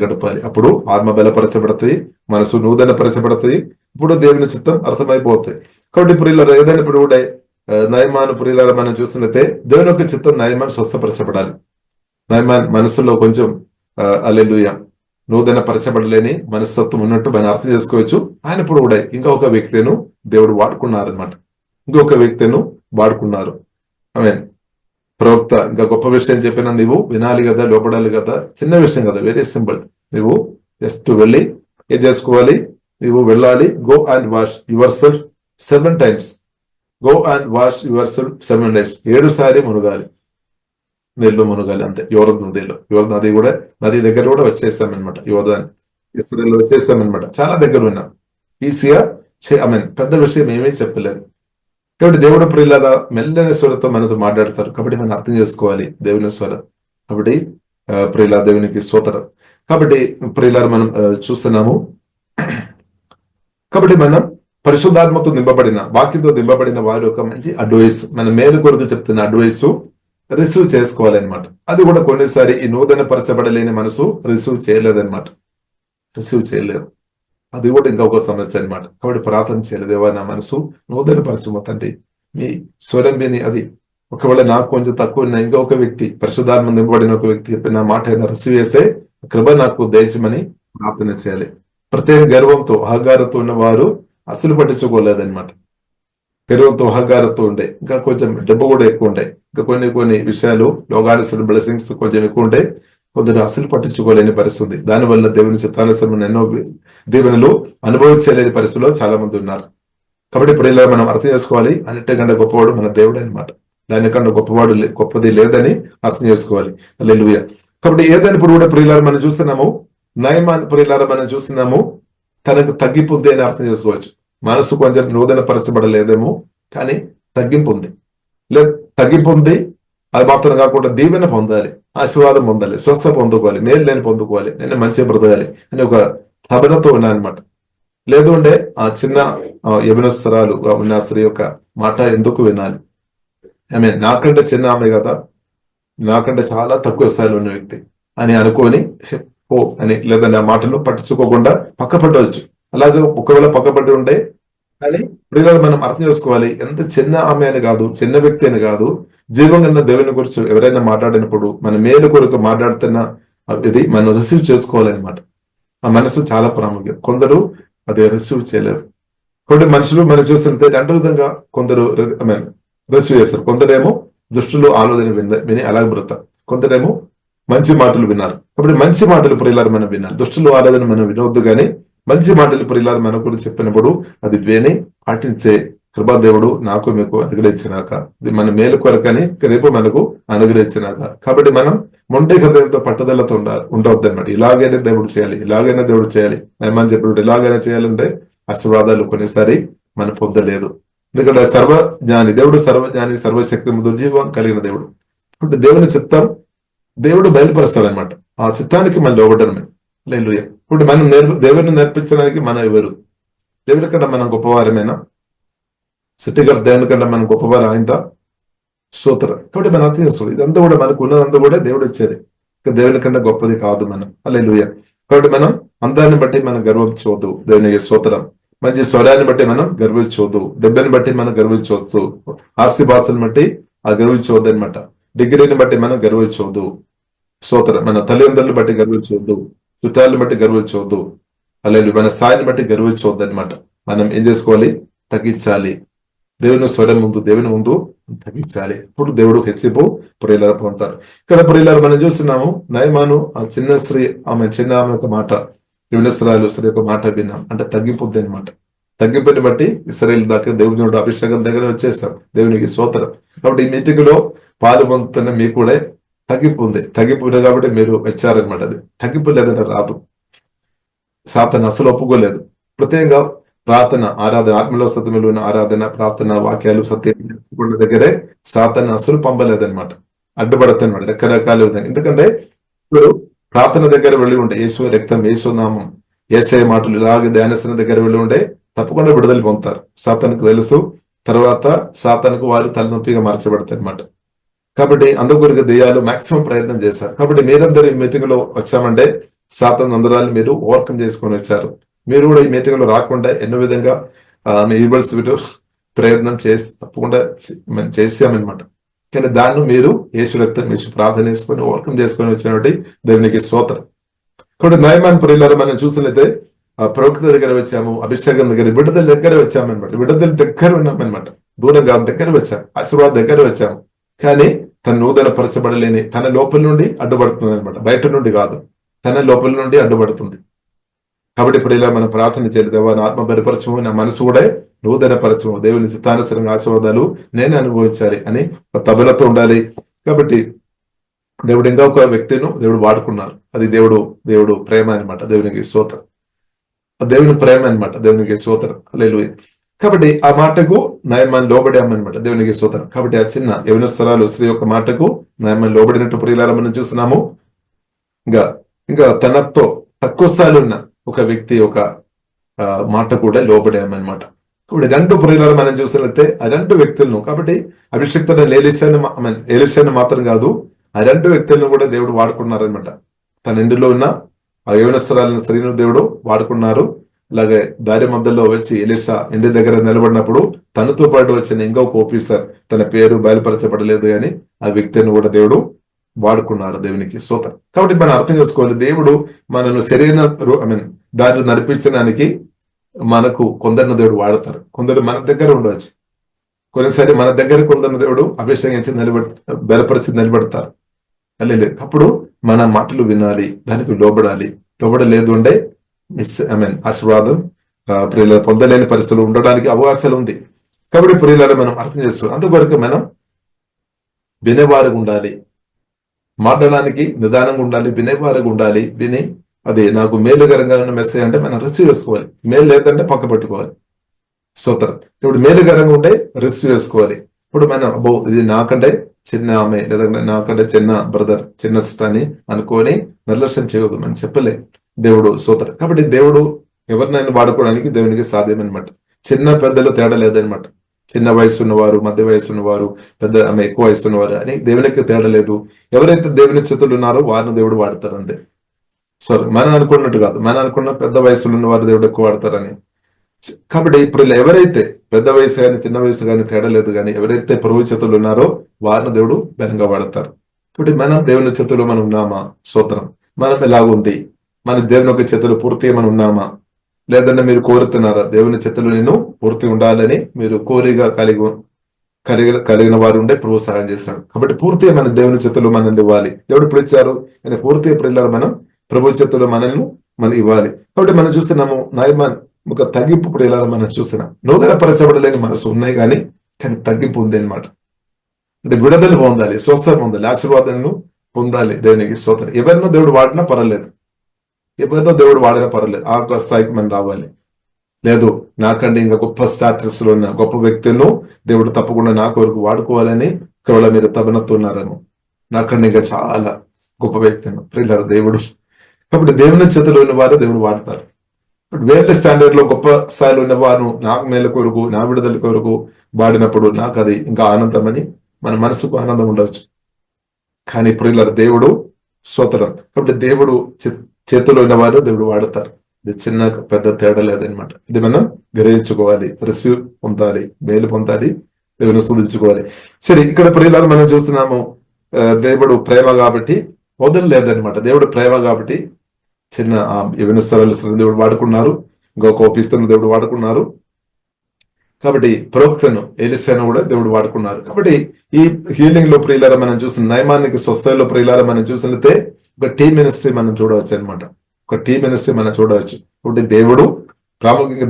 గడపాలి. అప్పుడు ఆత్మ బలపరచబడుతుంది, మనసు నూతన పరచబడుతుంది. ఇప్పుడు దేవుని చిత్తం అర్థమైపోతుంది. కాబట్టి ప్రియులారా, ఏదైనా ఇప్పుడు కూడా నయమాను ప్రియులారా మనం చూస్తున్నట్టే దేవుని యొక్క చిత్తం నయమాన్ స్వస్థపరచబడాలి. నయమాన్ మనసులో కొంచెం హల్లెలూయా నూతన పరచబడలేని మనస్తత్వం ఉన్నట్టు మనం అర్థం చేసుకోవచ్చు. ఆయన ఇప్పుడు కూడా ఇంకొక వ్యక్తిను దేవుడు వాడుకున్నారనమాట. ఆమేన్. ప్రవక్త ఇంకా గొప్ప విషయం చెప్పినా నీవు వినాలి కదా, లోపడాలి కదా, చిన్న విషయం కదా, వెరీ సింపుల్. నువ్వు జస్ట్ వెళ్ళి ఏం చేసుకోవాలి? నువ్వు వెళ్ళాలి, go and wash your self 7 times. Go and wash your self 7 times. 7 సారి మునగాలి, నీళ్ళు మునగాలి అంతే. యోర్దాన్ నది కూడా, నది దగ్గర కూడా వచ్చేసామన్నమాట. యోర్దాన్ ఇస్రాయేల్ వచ్చేసామన్నమాట. చాలా దగ్గర ఉన్నాం. ఈజీగా పెద్ద విషయం ఏమీ చెప్పలేదు. కాబట్టి దేవుడు ప్రియులారా మెల్లైన స్వరంతో మనతో మాట్లాడతారు. కాబట్టి మనం అర్థం చేసుకోవాలి దేవుని స్వరం. కాబట్టి ప్రియుల దేవునికి స్తోత్రం. కాబట్టి ప్రియులారా మనం చూస్తున్నాము. కాబట్టి మనం పరిశుద్ధాత్మతో నింపబడిన, వాక్యంతో నింపబడిన వారి ఒక మంచి అడ్వైస్, మన మేలు కొరకు చెప్తున్న అడ్వైస్ రిసీవ్ చేసుకోవాలన్నమాట. అది కూడా కొన్నిసారి ఈ నూతన పరచబడలేని మనసు రిసీవ్ చేయలేదు. అది కూడా ఇంకొక సమస్య అనమాట. కాబట్టి ప్రార్థన చేయలేదు, దేవా నా మనసు నూతన పరచము తండ్రి, మీ స్వరం విని అది ఒకవేళ నాకు కొంచెం తక్కువ ఉన్న ఇంకొక వ్యక్తి, పరిశుద్ధాత్మ నింపబడిన ఒక వ్యక్తి చెప్పిన మాట ఏదైనా రిసీవ్ చేసే కృప నాకు దయచేయమని ప్రార్థన చేయాలి. ప్రత్యేక గర్వంతో అహంకారంతో ఉన్న వారు అసలు పట్టించుకోలేదన్నమాట. గర్వంతో అహంకారంతో ఉండే, ఇంకా కొంచెం డబ్బు కూడా ఎక్కువ ఉంటాయి, ఇంకా కొన్ని విషయాలు లోకానుసరణ బ్లెస్సింగ్స్ కొంచెం ఎక్కువ ఉంటాయి, కొందరు అసలు పట్టించుకోలేని పరిస్థితి. దానివల్ల దేవుని చిత్తానుసరణ ఎన్నో దీవెనలు అనుభవించలేని పరిస్థితిలో చాలా మంది ఉన్నారు. కాబట్టి ఇప్పుడు ఇలా మనం అర్థం చేసుకోవాలి, అన్నిటికంటే గొప్పవాడు మన దేవుడు అనమాట. దానికన్నా గొప్పది లేదని అర్థం చేసుకోవాలి. హల్లెలూయా. కాబట్టి ఏదైనా ఇప్పుడు కూడా ప్రియులారా మనం చూస్తున్నాము, నయమాన్ ప్రియులారా మనం చూస్తున్నాము, తనకు తగ్గింపు ఉంది అని అర్థం చేసుకోవచ్చు. మనసు కొంచెం నూతన పరచబడలేదేమో, కానీ తగ్గింపు ఉంది. తగ్గింపు ఉంది. అది మాత్రం కాకుండా దీవెన పొందాలి, ఆశీర్వాదం పొందాలి, స్వస్థ పొందుకోవాలి, మేలు నేను పొందుకోవాలి, నేను మంచిగా బ్రతకాలి అని ఒక తపనతో ఉన్నానమాట. లేదు అంటే ఆ చిన్న యవనస్తురాలుగా ఉన్న స్త్రీ యొక్క మాట ఎందుకు వినాలి? ఆమె నాకంటే చిన్న ఆమె కదా, నాకంటే చాలా తక్కువ స్థాయిలో ఉన్న వ్యక్తి అని అనుకొని ఓ అని లేదంటే ఆ మాటలు పట్టించుకోకుండా పక్కపడవచ్చు. అలాగే ఒకవేళ పక్కపడి ఉంటే, కానీ ప్రియులారా మనం అర్థం చేసుకోవాలి, ఎంత చిన్న ఆమె అని కాదు, చిన్న వ్యక్తి అని కాదు, జీవంగా దేవుని గురించి ఎవరైనా మాట్లాడినప్పుడు మన మేలు కొరకు మాట్లాడుతున్న ఇది మనం రిసీవ్ చేసుకోవాలన్నమాట. ఆ మనసు చాలా ప్రాముఖ్యం. కొందరు అది రిసీవ్ చేయలేరు. కొన్ని మనుషులు మనం చూస్తుంటే రెండు విధంగా కొందరు రిసీవ్ చేస్తారు. కొందరేమో దుష్టులు ఆలోచన విని అలాగే బ్రతారు, కొందరేమో మంచి మాటలు విన్నారు. కాబట్టి మంచి మాటలు ప్రియులారా మనం వినాలి. దుష్టులు ఆలోచన మనం వినవద్దు, కానీ మంచి మాటలు ప్రియులారా మన గురించి చెప్పినప్పుడు అది విని పాటించే కృపాదేవుడు నాకు మీకు అనుగ్రహించినాక, ఇది మన మేలు కొరకని రేపు మనకు అనుగ్రహించినాక. కాబట్టి మనం మొండి హృదయంతో పట్టుదలతో ఉండవద్దు అనమాట. ఇలాగైనా దేవుడు చేయాలి, ఇలాగైనా దేవుడు చేయాలి, ఏమని చెప్పినప్పుడు ఇలాగైనా చేయాలంటే ఆశీర్వాదాలు కొన్నిసారి మనం పొందలేదు. ఎందుకంటే సర్వజ్ఞాని దేవుడు, సర్వజ్ఞాని, సర్వశక్తి, దుర్జీవం కలిగిన దేవుడు. అంటే దేవుని చిత్తం దేవుడు బయలుపరుస్తాడు అనమాట. ఆ చిత్తానికి మనం లోబడమే. హల్లెలూయా. ఇప్పుడు మనం దేవుని నేర్పించడానికి మనం ఎవరు? దేవుని కంటే మనం గొప్పవారమేనా? సిట్టిగారు దేవుని కంటే మనం గొప్పవారు ఆయన స్తోత్రం. కాబట్టి మనం అర్థం చేసుకోవాలి, ఇదంతా కూడా మనకు ఉన్నదంతా కూడా దేవుడు ఇచ్చేది, దేవుని కంటే గొప్పది కాదు మనం. హల్లెలూయా. కాబట్టి మనం అందాన్ని బట్టి మనం గర్వించవద్దు, దేవునికి స్తోత్రం. మంచి స్వరాన్ని బట్టి మనం గర్వించవద్దు, డబ్బుని బట్టి మనం గర్వించవచ్చు, ఆస్తిపాస్తుని బట్టి ఆ గర్వించవద్దు అనమాట. డిగ్రీని బట్టి మనం గర్వించవద్దు, స్తోత్రం. మన తల్లిదండ్రులను బట్టి గర్వించవద్దు, చుట్టాలను బట్టి గర్వించవద్దు, అలాగే మన స్థాయిని బట్టి గర్వించవద్దు అనమాట. మనం ఏం చేసుకోవాలి? తగ్గించాలి. దేవుని స్వరం ముందు, దేవుని ముందు తగ్గించాలి. ఇప్పుడు దేవుడు హెచ్చింపు ప్రియులారా పొందుతారు. ఇక్కడ ప్రియులారా మనం చూస్తున్నాము, నయమాను ఆ చిన్న స్త్రీ, చిన్న ఆమె యొక్క మాట, యవనస్తురాలు స్త్రీ యొక్క మాట విన్నాం అంటే తగ్గింపుద్ది అనమాట. తగ్గింపుని బట్టి ఇశ్రాయేలు దాకా దేవుడు అభిషేకం దగ్గర వచ్చేస్తాం. దేవునికి స్తోత్రం. కాబట్టి ఈ మీటింగ్ లో పాలు పొందుతున్న మీకు కూడా తగ్గింపు ఉంది. తగ్గింపు ఉంది కాబట్టి మీరు వచ్చారనమాట. అది తగ్గింపు లేదంటే రాదు. సాతాను అసలు ఒప్పుకోలేదు. ప్రత్యేకంగా ప్రార్థన, ఆరాధన, ఆత్మలో సత్యములు ఉన్న ఆరాధన, ప్రార్థన, వాక్యాలు, సత్యం దగ్గరే సాతాను అసలు పంపలేదనమాట. అడ్డుపడతానమాట రకరకాల విధంగా. ఎందుకంటే ఇప్పుడు ప్రార్థన దగ్గర వెళ్ళి ఉంటే యేసు రక్తం, యేసు నామం, యేసయ్య మాటలు ఇలాగే ధ్యానస్తున్న దగ్గర వెళ్ళి ఉంటే తప్పకుండా విడుదల పొందుతారు. సాతానుకు తెలుసు. తర్వాత సాతానుకు వారు తలనొప్పిగా మార్చబడతారు అనమాట. కాబట్టి అందుకొరకు దెయ్యాలు మాక్సిమం ప్రయత్నం చేశారు. కాబట్టి మీరందరూ ఈ మీటింగ్ లో వచ్చామంటే సాతాను అందరాలు మీరు ఓవర్కమ్ చేసుకొని వచ్చారు. మీరు కూడా ఈ మీటింగ్ లో రాకుండా ఎన్నో విధంగా ప్రయత్నం చేసి తప్పకుండా చేసామన్నమాట. కానీ దాన్ని మీరు యేసు రక్తం మీరు ప్రార్థన చేసుకొని ఓవర్కమ్ చేసుకొని వచ్చినటువంటి దేవునికి స్తోత్రం. కాబట్టి నయమాన్ ప్రియులారా మనం చూసినట్లయితే ఆ ప్రవక్త దగ్గర వచ్చాము, అభిషేకం దగ్గర, విడుదల దగ్గర వచ్చామన్నమాట. విడుదల దగ్గర ఉన్నామన్నమాట. దూరం కాదు, దగ్గర వచ్చాము, ఆశీర్వాదం దగ్గర వచ్చాము. కానీ తన నూతన పరచబడలేని తన లోపల నుండి అడ్డుపడుతుంది అనమాట. బయట నుండి కాదు, తన లోపల నుండి అడ్డుపడుతుంది. కాబట్టి ఇప్పుడు ఇలా మనం ప్రార్థన చేయాలి. దేవా, నా ఆత్మ బలపరచము, నా మనసు కూడా నూతన పరచము, దేవుని చిత్తానుసరంగా ఆశీర్వాదాలు నేను అనుభవించాలి అని తబలతో ఉండాలి. కాబట్టి దేవుడు ఇంకా ఒక వ్యక్తిను దేవుడు వాడుకున్నారు. అది దేవుడు ప్రేమ అనమాట. దేవునికి స్తోత్రం. దేవుని ప్రేమ అనమాట. దేవునికి స్తోత్రం. హల్లెలూయా. కాబట్టి ఆ మాటకు నయమాన్ లోబడామన్నమాట. దేవునికి స్తోత్రం. కాబట్టి ఆ చిన్న యవనస్తురాలు స్త్రీ యొక్క మాటకు నయమాన్ లోబడినట్టు ప్రియులారా మనం చూస్తున్నాము. ఇంకా తనతో తక్కువ స్థాయిలో ఉన్న ఒక వ్యక్తి ఒక మాట కూడా లోబడామన్నమాట. కాబట్టి రెండు ప్రియులారా మనం చూసినట్లయితే ఆ రెండు వ్యక్తులను, కాబట్టి అభిషిక్తుడైన ఎలీషాను మాత్రం కాదు, ఆ రెండు వ్యక్తులను కూడా దేవుడు వాడుకున్నారనమాట. తన ఇంటిలో ఉన్న ఆ యవనస్తురాలైన స్త్రీను దేవుడు వాడుకున్నారు. అలాగే దారి మధ్యలో వచ్చి ఎలీషా ఇంటి దగ్గర నిలబడినప్పుడు తనతో పాటు వచ్చిన ఇంకొక ఆఫీసర్, తన పేరు బయలుపరచబడలేదు కానీ ఆ వ్యక్తిని కూడా దేవుడు వాడుకున్నారు. దేవునికి స్తోత్రం. కాబట్టి మనం అర్థం చేసుకోవాలి, దేవుడు మనను సరైన దారిలో నడిపించడానికి మనకు కొందరిని దేవుడు వాడతారు. కొందరు మన దగ్గర ఉండవచ్చు, కొన్నిసారి మన దగ్గర కొందరిని దేవుడు అభిషేకించి బలపరిచి నిలబడతారు. లేదు, అప్పుడు మన మాటలు వినాలి, దానికి లోబడాలి. లోబడలేదు అంటే ఆశీర్వాదం ప్రియుల పొందలేని పరిస్థితులు ఉండడానికి అవకాశాలు ఉంది. కాబట్టి ప్రియులారా మనం అర్థం చేస్తున్నాం. అందుకొరకు మనం వినేవారుగా ఉండాలి, మాట్లాడడానికి నిదానంగా ఉండాలి, వినేవారుగా ఉండాలి. విని అది నాకు మేలుకరంగా ఉన్న మెసేజ్ అంటే మనం రిసీవ్ చేసుకోవాలి. మేలు లేదంటే పక్క పెట్టుకోవాలి. స్తోత్రం. ఇప్పుడు మేలుకరంగా ఉంటే రిసీవ్ చేసుకోవాలి. ఇప్పుడు మనం అబ్బో ఇది నాకంటే చిన్న ఆమె లేదంటే నాకంటే చిన్న బ్రదర్, చిన్న సిస్టర్ అని అనుకొని నిర్లక్ష్యం చేయవద్దు. మనం చెప్పలే దేవుడు స్తోత్రం. కాబట్టి దేవుడు ఎవరినైనా వాడుకోవడానికి దేవునికి సాధ్యమనమాట. చిన్న పెద్దలు తేడా లేదనమాట. చిన్న వయసు ఉన్నవారు, మధ్య వయసు ఉన్నవారు, పెద్ద ఆమె ఎక్కువ వయసు ఉన్నవారు అని దేవునికి తేడా లేదు. ఎవరైతే దేవుని చేతులు ఉన్నారో వారిని దేవుడు వాడతారు అంతే. సారీ, మనం అనుకున్నట్టు కాదు. మనం అనుకున్న పెద్ద వయసులో ఉన్న వారు దేవుడు ఎక్కువ వాడతారని. కాబట్టి ఇప్పుడు ఎవరైతే పెద్ద వయసు కానీ చిన్న వయసు కానీ తేడా లేదు, కానీ ఎవరైతే ప్రభు చేతులు ఉన్నారో వారిని దేవుడు బలంగా వాడతారు. కాబట్టి మనం దేవుని చేతులు మనం ఉన్నామా? స్తోత్రం. మనం ఎలాగుంది? మన దేవుని యొక్క చేతులు పూర్తిగా మనం ఉన్నామా? లేదంటే మీరు కోరుతున్నారా దేవుని చేతులు నేను పూర్తి ఉండాలని? మీరు కోరిగా కలిగిన వారు ఉండే ప్రభు సహాయం చేస్తాడు. కాబట్టి పూర్తిగా మన దేవుని చేతులు మనల్ని ఇవ్వాలి. దేవుడు పిలిచారు కానీ పూర్తిగా పిల్లలు మనం ప్రభు చేతులు మనల్ని మనం ఇవ్వాలి. కాబట్టి మనం చూస్తున్నాము నయమాన్ ఒక తగ్గింపు ప్రియుల మనం చూస్తున్నాం. నూతన పరచబడలేని మనసు ఉన్నాయి కానీ తగ్గింపు ఉంది అనమాట. అంటే విడుదల పొందాలి, స్వస్థత పొందాలి, ఆశీర్వాదాలను పొందాలి. దేవునికి స్తోత్రం. ఎవరినో దేవుడు వాడినా పర్వాలేదు, ఎవరినో దేవుడు వాడినా పర్వాలేదు, ఆ స్థాయికి మనం రావాలి. లేదు నాకంటే ఇంకా గొప్ప స్టాటస్ లో ఉన్న గొప్ప వ్యక్తులను దేవుడు తప్పకుండా నా కొరకు వాడుకోవాలని ఒకవేళ మీరు తపనతున్నారను, నాకంటే ఇంకా చాలా గొప్ప వ్యక్తులను ప్రియులారా దేవుడు. కాబట్టి దేవుని చేతిలో ఉన్న వారు దేవుడు వాడతారు. వేరే స్టాండర్డ్ లో గొప్ప స్థాయిలో ఉన్న వారు నాకు మేలు కొరకు, నా విడుదల కొరకు వాడినప్పుడు నాకు అది ఇంకా ఆనందమని మన మనసుకు ఆనందం ఉండవచ్చు. కానీ ప్రియులారా దేవుడు స్తోత్రం. కాబట్టి దేవుడు చేతిలో ఉన్న వారు దేవుడు వాడతారు. ఇది చిన్న పెద్ద తేడా లేదనమాట. ఇది మనం గ్రహించుకోవాలి, రిసీవ్ పొందాలి, మేలు పొందాలి, దేవుని స్తుతించుకోవాలి. సరే, ఇక్కడ ప్రియులారా మనం చూస్తున్నాము దేవుడు ప్రేమ కాబట్టి వదలలేదనమాట. దేవుడు ప్రేమ కాబట్టి చిన్న యవనస్తులను దేవుడు వాడుకున్నారు, ఇంకొక ఓపిస్తున్న దేవుడు వాడుకున్నారు. కాబట్టి ప్రవక్తను ఎలీషాను కూడా దేవుడు వాడుకున్నారు. కాబట్టి ఈ హీలింగ్ లో ప్రియులారా మనం చూసిన నయమానికి స్వస్థలో ప్రియులారా మనం చూసినట్లయితే ఒక టీమ్ మినిస్ట్రీ మనం చూడవచ్చు అనమాట. ఒక టీమ్ మినిస్ట్రీ మనం చూడవచ్చు. కాబట్టి దేవుడు ప్రాముఖ్యంగా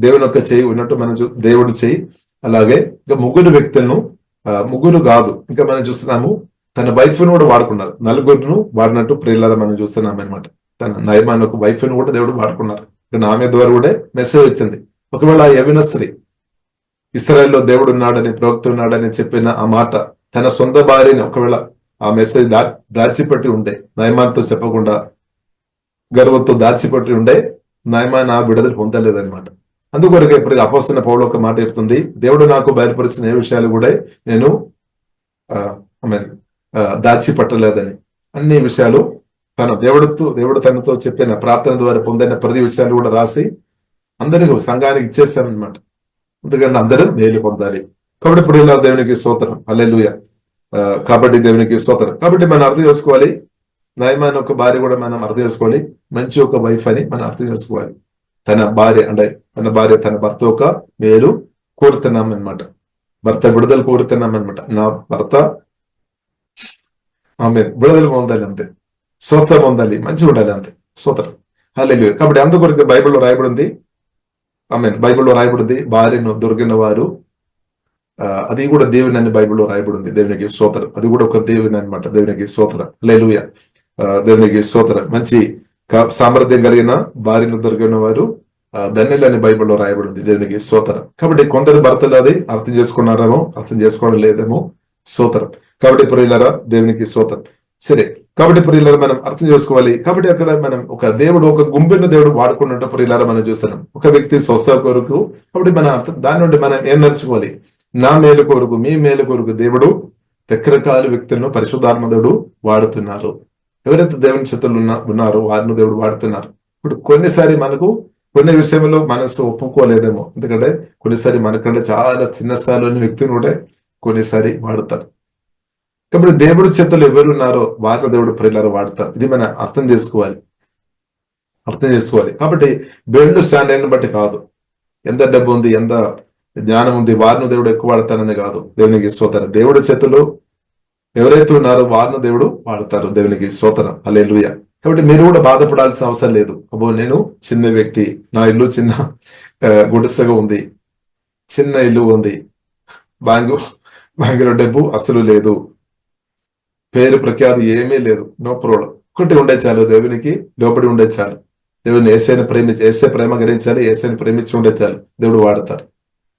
దేవుని యొక్క చేయి ఉన్నట్టు మనం దేవుడు చేయి. అలాగే ఇంకా ముగ్గురు వ్యక్తులను, ముగ్గురు కాదు ఇంకా మనం చూస్తున్నాము తన వైఫ్ ను కూడా వాడుకున్నారు. నలుగురును వాడినట్టు ప్రియులారా మనం చూస్తున్నాం అనమాట. తన నయమాన్ ఒక వైఫ్ ను కూడా దేవుడు వాడుకున్నారు. ఆమె ద్వారా కూడా మెసేజ్ వచ్చింది. ఒకవేళ ఆ యవనస్త్రీ ఇశ్రాయేల్లో దేవుడు ఉన్నాడని, ప్రవక్త ఉన్నాడని చెప్పిన ఆ మాట తన సొంత భార్యని ఒకవేళ ఆ మెసేజ్ దాచిపెట్టి ఉండే, నయమాన్తో చెప్పకుండా గర్వంతో దాచిపెట్టి ఉండే, నయమాన్ ఆ విడుదల పొందలేదనమాట. అందుకొరకే ఇప్పుడు అపోస్తలుడైన పౌలు ఒక మాట చెప్తుంది, దేవుడు నాకు బయలుపరిచిన ఏ విషయాలు కూడా నేను దాచిపట్టలేదని. అన్ని విషయాలు దేవుడు తనతో చెప్పిన ప్రార్థన ద్వారా పొందిన ప్రతి విషయాలు కూడా రాసి అందరికీ సంఘానికి ఇచ్చేస్తానమాట. ఎందుకంటే అందరూ మేలు పొందాలి. కాబట్టి ఇప్పుడు ఇలా దేవునికి స్తోత్రం, హల్లెలూయా. కాబట్టి దేవునికి స్తోత్రం. కాబట్టి మనం అర్థం చేసుకోవాలి, నయమాన్ ఒక భార్య కూడా మనం అర్థం చేసుకోవాలి, మంచి ఒక వైఫ్ అని మనం అర్థం చేసుకోవాలి. తన భార్య తన భర్త ఒక మేలు కోరుతున్నాం అనమాట, భర్త విడుదల కోరుతున్నాం అనమాట. నా భర్త ఆమె విడుదల పొందాలి అంతే, స్వస్థ పొందాలి, మంచిగా ఉండాలి అంతే. స్తోత్రం, హల్లెలూయా. కాబట్టి అందుకొరకు బైబిల్లో రాయబడింది, బైబిల్లో రాయబడింది భార్యను దొరికిన వారు, అది కూడా దేవుని అని బైబిల్లో రాయబడింది. దేవునికి స్తోత్రం. అది కూడా ఒక దేవుని అనమాట. దేవునికి స్తోత్రం, హల్లెలూయా. దేవునికి స్తోత్రం. మంచి సామర్థ్యం కలిగిన భార్యను దొరికిన వారు ధన్యులని బైబిల్లో రాయబడింది. దేవునికి స్తోత్రం. కాబట్టి కొందరు భర్తలు అది అర్థం చేసుకున్నారేమో, అర్థం చేసుకోవడం లేదేమో. స్తోత్రం. కాబట్టి ప్రియులారా దేవునికి స్తోత్రం. సరే, కాబట్టి ప్రియులారా మనం అర్థం చేసుకోవాలి. కాబట్టి అక్కడ మనం ఒక గుంపును దేవుడు వాడుకున్నట్టు ప్రియులారా మనం చూస్తున్నాం. ఒక వ్యక్తి స్వస్థ కొరకు. కాబట్టి మన అర్థం దాని నుండి మనం ఏం నేర్చుకోవాలి? నా మేలు కొరకు, మీ మేలు కొరకు దేవుడు రకరకాల వ్యక్తులను పరిశుద్ధాత్మ దేవుడు వాడుతున్నారు. ఎవరైతే దేవుని చేతులు ఉన్నారో వారిని దేవుడు వాడుతున్నారు. ఇప్పుడు కొన్నిసారి మనకు కొన్ని విషయంలో మనసు ఒప్పుకోలేదేమో, ఎందుకంటే కొన్నిసారి మనకంటే చాలా చిన్న స్థాయిలోని వ్యక్తిని కూడా కొన్నిసారి వాడతారు. కాబట్టి దేవుడి చేతులు ఎవరు ఉన్నారో వారిని దేవుడు ప్రియులారా వాడతారు. ఇది మనం అర్థం చేసుకోవాలి. కాబట్టి బెండ్ స్టాండర్డ్ని బట్టి కాదు, ఎంత డబ్బు ఉంది, ఎంత జ్ఞానం ఉంది, వారిని దేవుడు ఎక్కువ వాడతానని కాదు. దేవునికి స్తోత్రం. దేవుడి చేతులు ఎవరైతే ఉన్నారో వారిని దేవుడు వాడతారు. దేవునికి స్తోత్రం, హల్లెలూయా. కాబట్టి మీరు కూడా బాధపడాల్సిన అవసరం లేదు. అబ్బో నేను చిన్న వ్యక్తి, నా ఇల్లు చిన్న గుడిసెగా ఉంది, చిన్న ఇల్లు ఉంది, బ్యాంకులో డబ్బు అసలు లేదు, పేరు ప్రఖ్యాతి ఏమీ లేదు, నో ప్రాబ్లం. ఒకటి ఉండే చాలు, దేవునికి లోబడి ఉండే చాలు, దేవుని ఏసైని ప్రేమించి ఏసై ప్రేమ గ్రహించాలి, ఏసైని ప్రేమించి ఉండే చాలు, దేవుడు వాడతారు.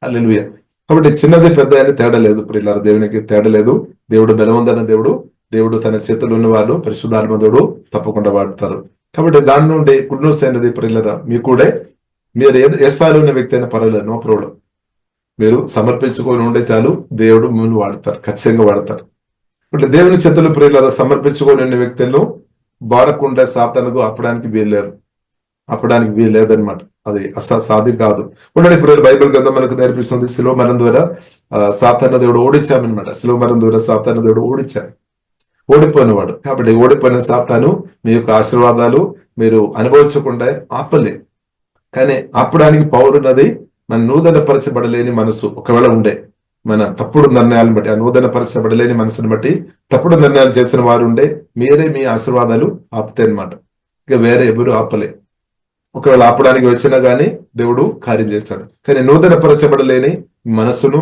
హల్లెలూయా. కాబట్టి చిన్నది పెద్ద అని తేడా లేదు ప్రియులారా, దేవునికి తేడా లేదు. దేవుడు బలవంతన దేవుడు, దేవుడు తన చేతులు ఉన్న వాళ్ళు పరిశుద్ధాత్మ దేవుడు తప్పకుండా వాడతారు. కాబట్టి దాని నుండి గుడ్ న్యూస్ అయినది ప్రియులారా, మీరు ఏ స్థాయిలో ఉన్న వ్యక్తి అయినా పర్వాలేదు, నో ప్రాబ్లం. మీరు సమర్పించుకొని ఉండే చాలు, దేవుడు మిమ్మల్ని వాడతారు, ఖచ్చితంగా వాడతారు. అంటే దేవుని చేతులు ప్రియులారా సమర్పించుకొని ఉన్న వ్యక్తులను వాడకుండా సాతానుకు అప్పడానికి వీల్లేదనమాట. అది సాధ్యం కాదు. ఉండండి ఇప్పుడు బైబిల్ గ్రంథం మనకు నేర్పిస్తుంది, శిలువ మరణం ద్వారా సాతాను దేవుడు ఓడించామన్నమాట. శిలువ మరణం ద్వారా సాతాను దేవుడు ఓడిపోయినవాడు. కాబట్టి ఓడిపోయిన సాతాను మీ యొక్క ఆశీర్వాదాలు మీరు అనుభవించకుండా ఆపలే. కానీ ఆపడానికి పౌరున్నది మన నూతన పరచబడలేని మనసు ఒకవేళ ఉండే, మన తప్పుడు నిర్ణయాలను బట్టి, ఆ నూతన పరచబడలేని మనసును బట్టి తప్పుడు నిర్ణయాలు చేసిన వారు ఉండే, మీరే మీ ఆశీర్వాదాలు ఆపుతాయి అనమాట. ఇక వేరే ఎవరు ఆపలే. ఒకవేళ ఆపడానికి వచ్చినా గానీ దేవుడు కార్యం చేస్తాడు. కానీ నూతన పరచబడలేని మనస్సును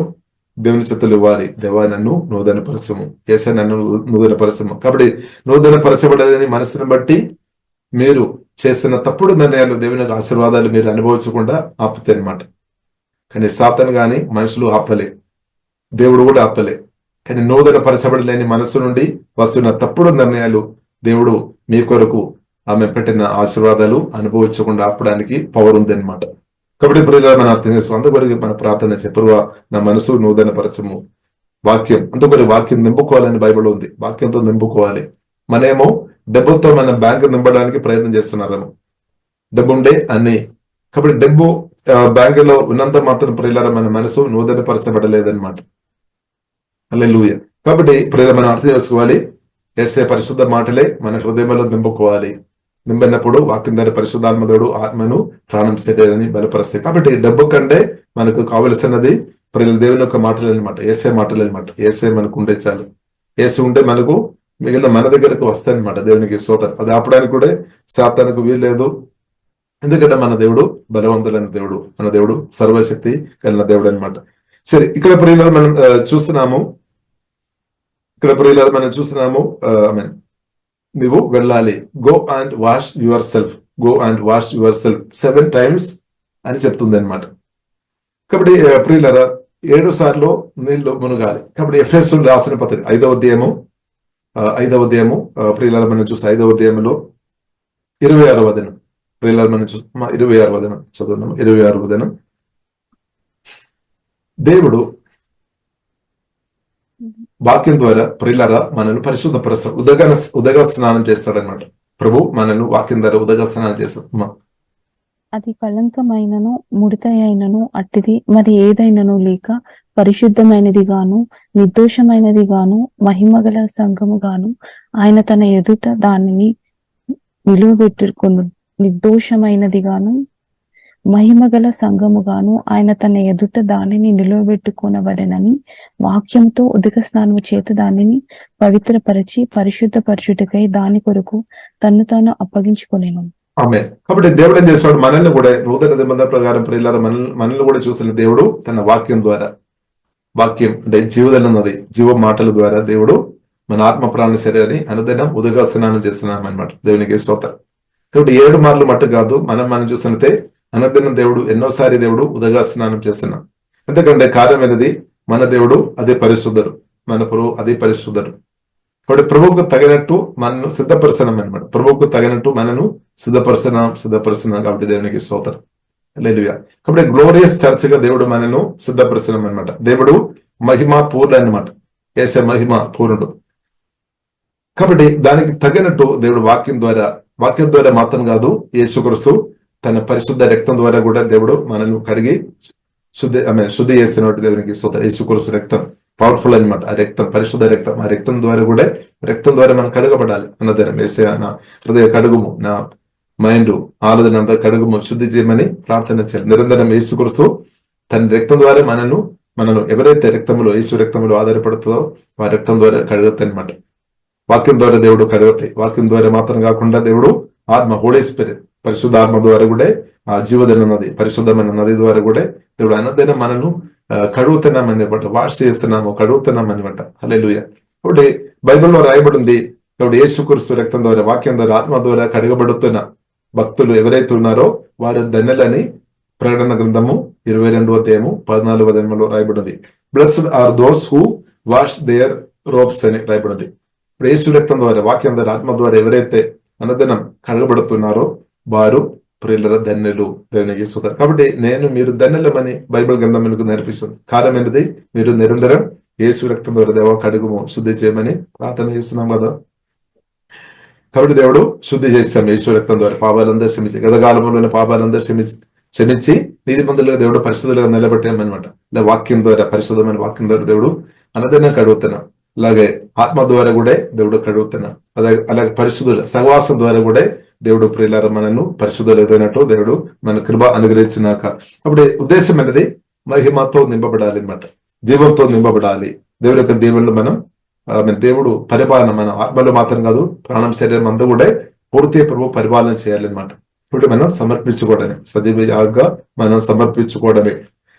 దేవుని చేతులు ఇవ్వాలి. దేవా నన్ను నూతన పరచము, ఏసై నన్ను నూతన పరచము. కాబట్టి నూతన పరచబడలేని మనసును బట్టి మీరు చేసిన తప్పుడు నిర్ణయాలు, దేవుని ఆశీర్వాదాలు మీరు అనుభవించకుండా ఆపుతాయి అనమాట. కానీ సాతాను గాని మనుషులు ఆపలే, దేవుడు కూడా ఆపలే. కానీ నూతన పరచబడలేని మనస్సు నుండి వస్తున్న తప్పుడు నిర్ణయాలు దేవుడు మీ కొరకు ఆమె పెట్టిన ఆశీర్వాదాలు అనుభవించకుండా ఆపడానికి పవర్ ఉంది అనమాట. కాబట్టి ఇప్పుడు మనం అర్థం చేసుకో, అంతవరకు మన ప్రార్థన చెప్పరువా నా మనసు నూతన పరచము. వాక్యం అంతవరకు వాక్యం నింపుకోవాలని బైబిల్ ఉంది, వాక్యంతో నింపుకోవాలి. మనమేమో డబ్బులతో మన బ్యాంకు నింపడానికి ప్రయత్నం చేస్తున్నారేమో, డబ్బు ఉండే అన్ని. కాబట్టి డబ్బు బ్యాంకులో ఉన్నంత మాత్రం ప్రియులారా మన మనసు నూతన పరచబడలేదన్నమాట. హల్లెలూయా. కాబట్టి ప్రియులారా మనం అర్థం చేసుకోవాలి, యేసయ్య పరిశుద్ధ మాటలే మన హృదయంలో నింపుకోవాలి. నింపినప్పుడు వాక్యం ద్వారా పరిశుద్ధాత్మదేవుడు ఆత్మను ప్రాణం శరీరాన్ని బలపరుస్తాయి. కాబట్టి డబ్బు కంటే మనకు కావలసినది ప్రియుల దేవుని యొక్క మాటలు అనమాట, యేసయ్య మాటలు అనమాట. యేసయ్య మనకు ఉండే చాలు. యేసు ఉంటే మనకు మిగిలిన మన దగ్గరకు వస్తాయన్నమాట. దేవునికి స్తోత్రం. అది ఆపడానికి కూడా సాతానుకు వీల్లేదు. ఎందుకంటే మన దేవుడు బలవంతులైన దేవుడు, మన దేవుడు సర్వశక్తి కలిగిన దేవుడు అనమాట. సరే, ఇక్కడ ప్రియులారా మనం చూస్తున్నాము, నువ్వు వెళ్ళాలి, go and wash your self, 7 times అని చెప్తుంది అనమాట. కాబట్టి ప్రియులారా 7 సార్లు నీళ్లు మునగాలి. కాబట్టి ఎఫెసీయులకు రాసిన పత్రిక 5వ అధ్యాయము ప్రియులారా మనం చూస్తే 5వ అధ్యాయంలో 26వ వచనం, ప్రియులారా మనం 26వ వచనం చదువున్నాము. 26వ వచనం, దేవుడు వాక్యం ద్వారా ప్రియులారా మనల్ని పరిశుద్ధపరుస్తాడు, ఉదక స్నానం చేస్తాడనమాట. ప్రభు మనల్ని వాక్యం ద్వారా ఉదక స్నానం చేస్తాడు. అది కళంకమైనను ముడత అయినను అట్టిది మరి ఏదైనను లేక పరిశుద్ధమైనది గాను నిర్దోషమైనది గాను మహిమగల సంఘము గాను ఆయన తన ఎదుట దానిని నిలువబెట్టుకొను. నిర్దోషమైనది గాను మహిమగల సంఘముగాను ఆయన తన ఎదుట దానిని నిలవబెట్టుకొనవలెనని వాక్యంతో ఉదక స్నానము చేత దానిని పవిత్రపరిచి పరిశుద్ధపరచుటకై దాని కొరకు తన్ను తాను అప్పగించుకొనేను. ఆమేన్. కాబట్టి దేవుడు ఏం చేస్తాడు, మనల్ని కూడా నూతన నిబంధన ప్రకారం ప్రియులారా మనల్ని కూడా చూసిన దేవుడు తన వాక్యం ద్వారా, వాక్యం అంటే జీవదన్నది జీవ మాటల ద్వారా దేవుడు మన ఆత్మ ప్రాణ శరీరాన్ని అనుదినం ఉదక స్నానం చేస్తున్నాం అనమాట. దేవునికి స్తోత్రం. కాబట్టి 7 మార్లు మట్టు కాదు, మనం చూసినట్టే అనుదినం దేవుడు ఎన్నోసారి దేవుడు ఉదక స్నానం చేస్తున్నాం. ఎందుకంటే కార్యమైనది మన దేవుడు అదే పరిశుద్ధుడు, మన ప్రభు అదే పరిశుద్ధుడు. కాబట్టి ప్రభువుకు తగినట్టు మనను సిద్ధపరుస్తున్నాం అనమాట. ప్రభువుకు తగినట్టు మనను సిద్ధపరుస్తున్నాం కాబట్టి దేవునికి స్తోత్రం. హల్లెలూయా. కాబట్టి గ్లోరియస్ చర్చ్ గా దేవుడు మనను సిద్ధపరుస్తున్నాం అనమాట. దేవుడు మహిమ పూర్ణ అనమాట, యేసయ్య మహిమ పూర్ణుడు. కాబట్టి దానికి తగినట్టు దేవుడు వాక్యం ద్వారా మాత్రం కాదు, యేసుక్రీస్తు తన పరిశుద్ధ రక్తం ద్వారా కూడా దేవుడు మనల్ని కడిగి శుద్ధి చేస్తున్నట్టు దేవునికి స్తోత్రం. యేసుక్రీస్తు రక్తం పవర్ఫుల్ అనమాట. ఆ రక్తం పరిశుద్ధ రక్తం, ఆ రక్తం ద్వారా మనం కడగబడాలి. అన్నదనం యేసయ్య నా హృదయ కడుగుము, నా మైండ్ ఆలోచన అంతా కడుగుము, శుద్ధి చేయమని ప్రార్థన చేయాలి. నిరంతరం యేసుక్రీస్తు తన రక్తం ద్వారా మనను ఎవరైతే యేసు రక్తంలో ఆధారపడుతుందో ఆ రక్తం ద్వారా కడుగుతాయి అనమాట. వాక్యం ద్వారా దేవుడు కడుగుతాయి. వాక్యం ద్వారా మాత్రం కాకుండా దేవుడు ఆత్మ, హోలీ స్పిరిట్, పరిశుద్ధ ఆత్మ ద్వారా కూడా ఆ జీవదన నది, పరిశుద్ధమైన నది ద్వారా కూడా దేవుడు అన్నదైనా మనను కడుగుతున్నామని బట్ వాష్ చేస్తున్నాము, కడుగుతున్నామని బట్ట. హల్లెలూయా. కాబట్టి బైబిల్లో రాయబడి ఉంది. కాబట్టి యేసుక్రీస్తు రక్తం ద్వారా, వాక్యం ద్వారా, ఆత్మ ద్వారా కడగబడుతున్న భక్తులు ఎవరైతే ఉన్నారో వారు ధన్యులని ప్రకటన గ్రంథము 22వ అధ్యాయము 14వ వచనంలో రాయబడింది. Blessed are those who wash their robes అని రాయబడింది. ఇప్పుడు యేసు రక్తం ద్వారా, వాక్యం ద్వారా, ఆత్మ ద్వారా ఎవరైతే అనుదినం కడగబడుతున్నారో వారు ప్రియుల ధన్యులు, దేవునికి స్తుతి. కాబట్టి మీరు ధన్యులమని బైబిల్ గ్రంథం మీకు నేర్పిస్తుంది. కారణం ఏంటిది? మీరు నిరంతరం యేసు రక్తం ద్వారా దేవ కడుగుము, శుద్ధి చేయమని ప్రార్థన చేస్తున్నాం కదా. కాబట్టి దేవుడు శుద్ధి చేస్తాం యేసు రక్తం ద్వారా, పాపాలందరూ క్షమించి, గతకాలంలోని పాపాలందరూ క్షమించి నీతిమంతులుగా దేవుడు పరిశుద్ధులుగా నిలబెట్టామన్నమాట. ఇలా వాక్యం ద్వారా, పరిశుద్ధమైన వాక్యం ద్వారా దేవుడు అనుదినం కడుగుతున్నాం. అలాగే ఆత్మ ద్వారా కూడా దేవుడు కడుగుతున్నాం. అలాగే పరిశుద్ధుల సహవాసం ద్వారా కూడా దేవుడు ప్రియులారా మనను పరిశుద్ధులు ఎదైనట్టు దేవుడు మన కృప అనుగ్రహించినాక, అప్పుడు ఉద్దేశం అనేది మహిమతో నింపబడాలి అన్నమాట, జీవంతో నింపబడాలి. దేవుడి యొక్క దీవెనలు మనం దేవుడు పరిపాలన మన ఆత్మలో మాత్రం కాదు, ప్రాణం శరీరం అంతా కూడా పూర్తి ప్రభు పరిపాలన చేయాలన్నమాట. ఇప్పుడు మనం సమర్పించుకోవడమే, సజీవ యాగంగా మనం సమర్పించుకోవడమే.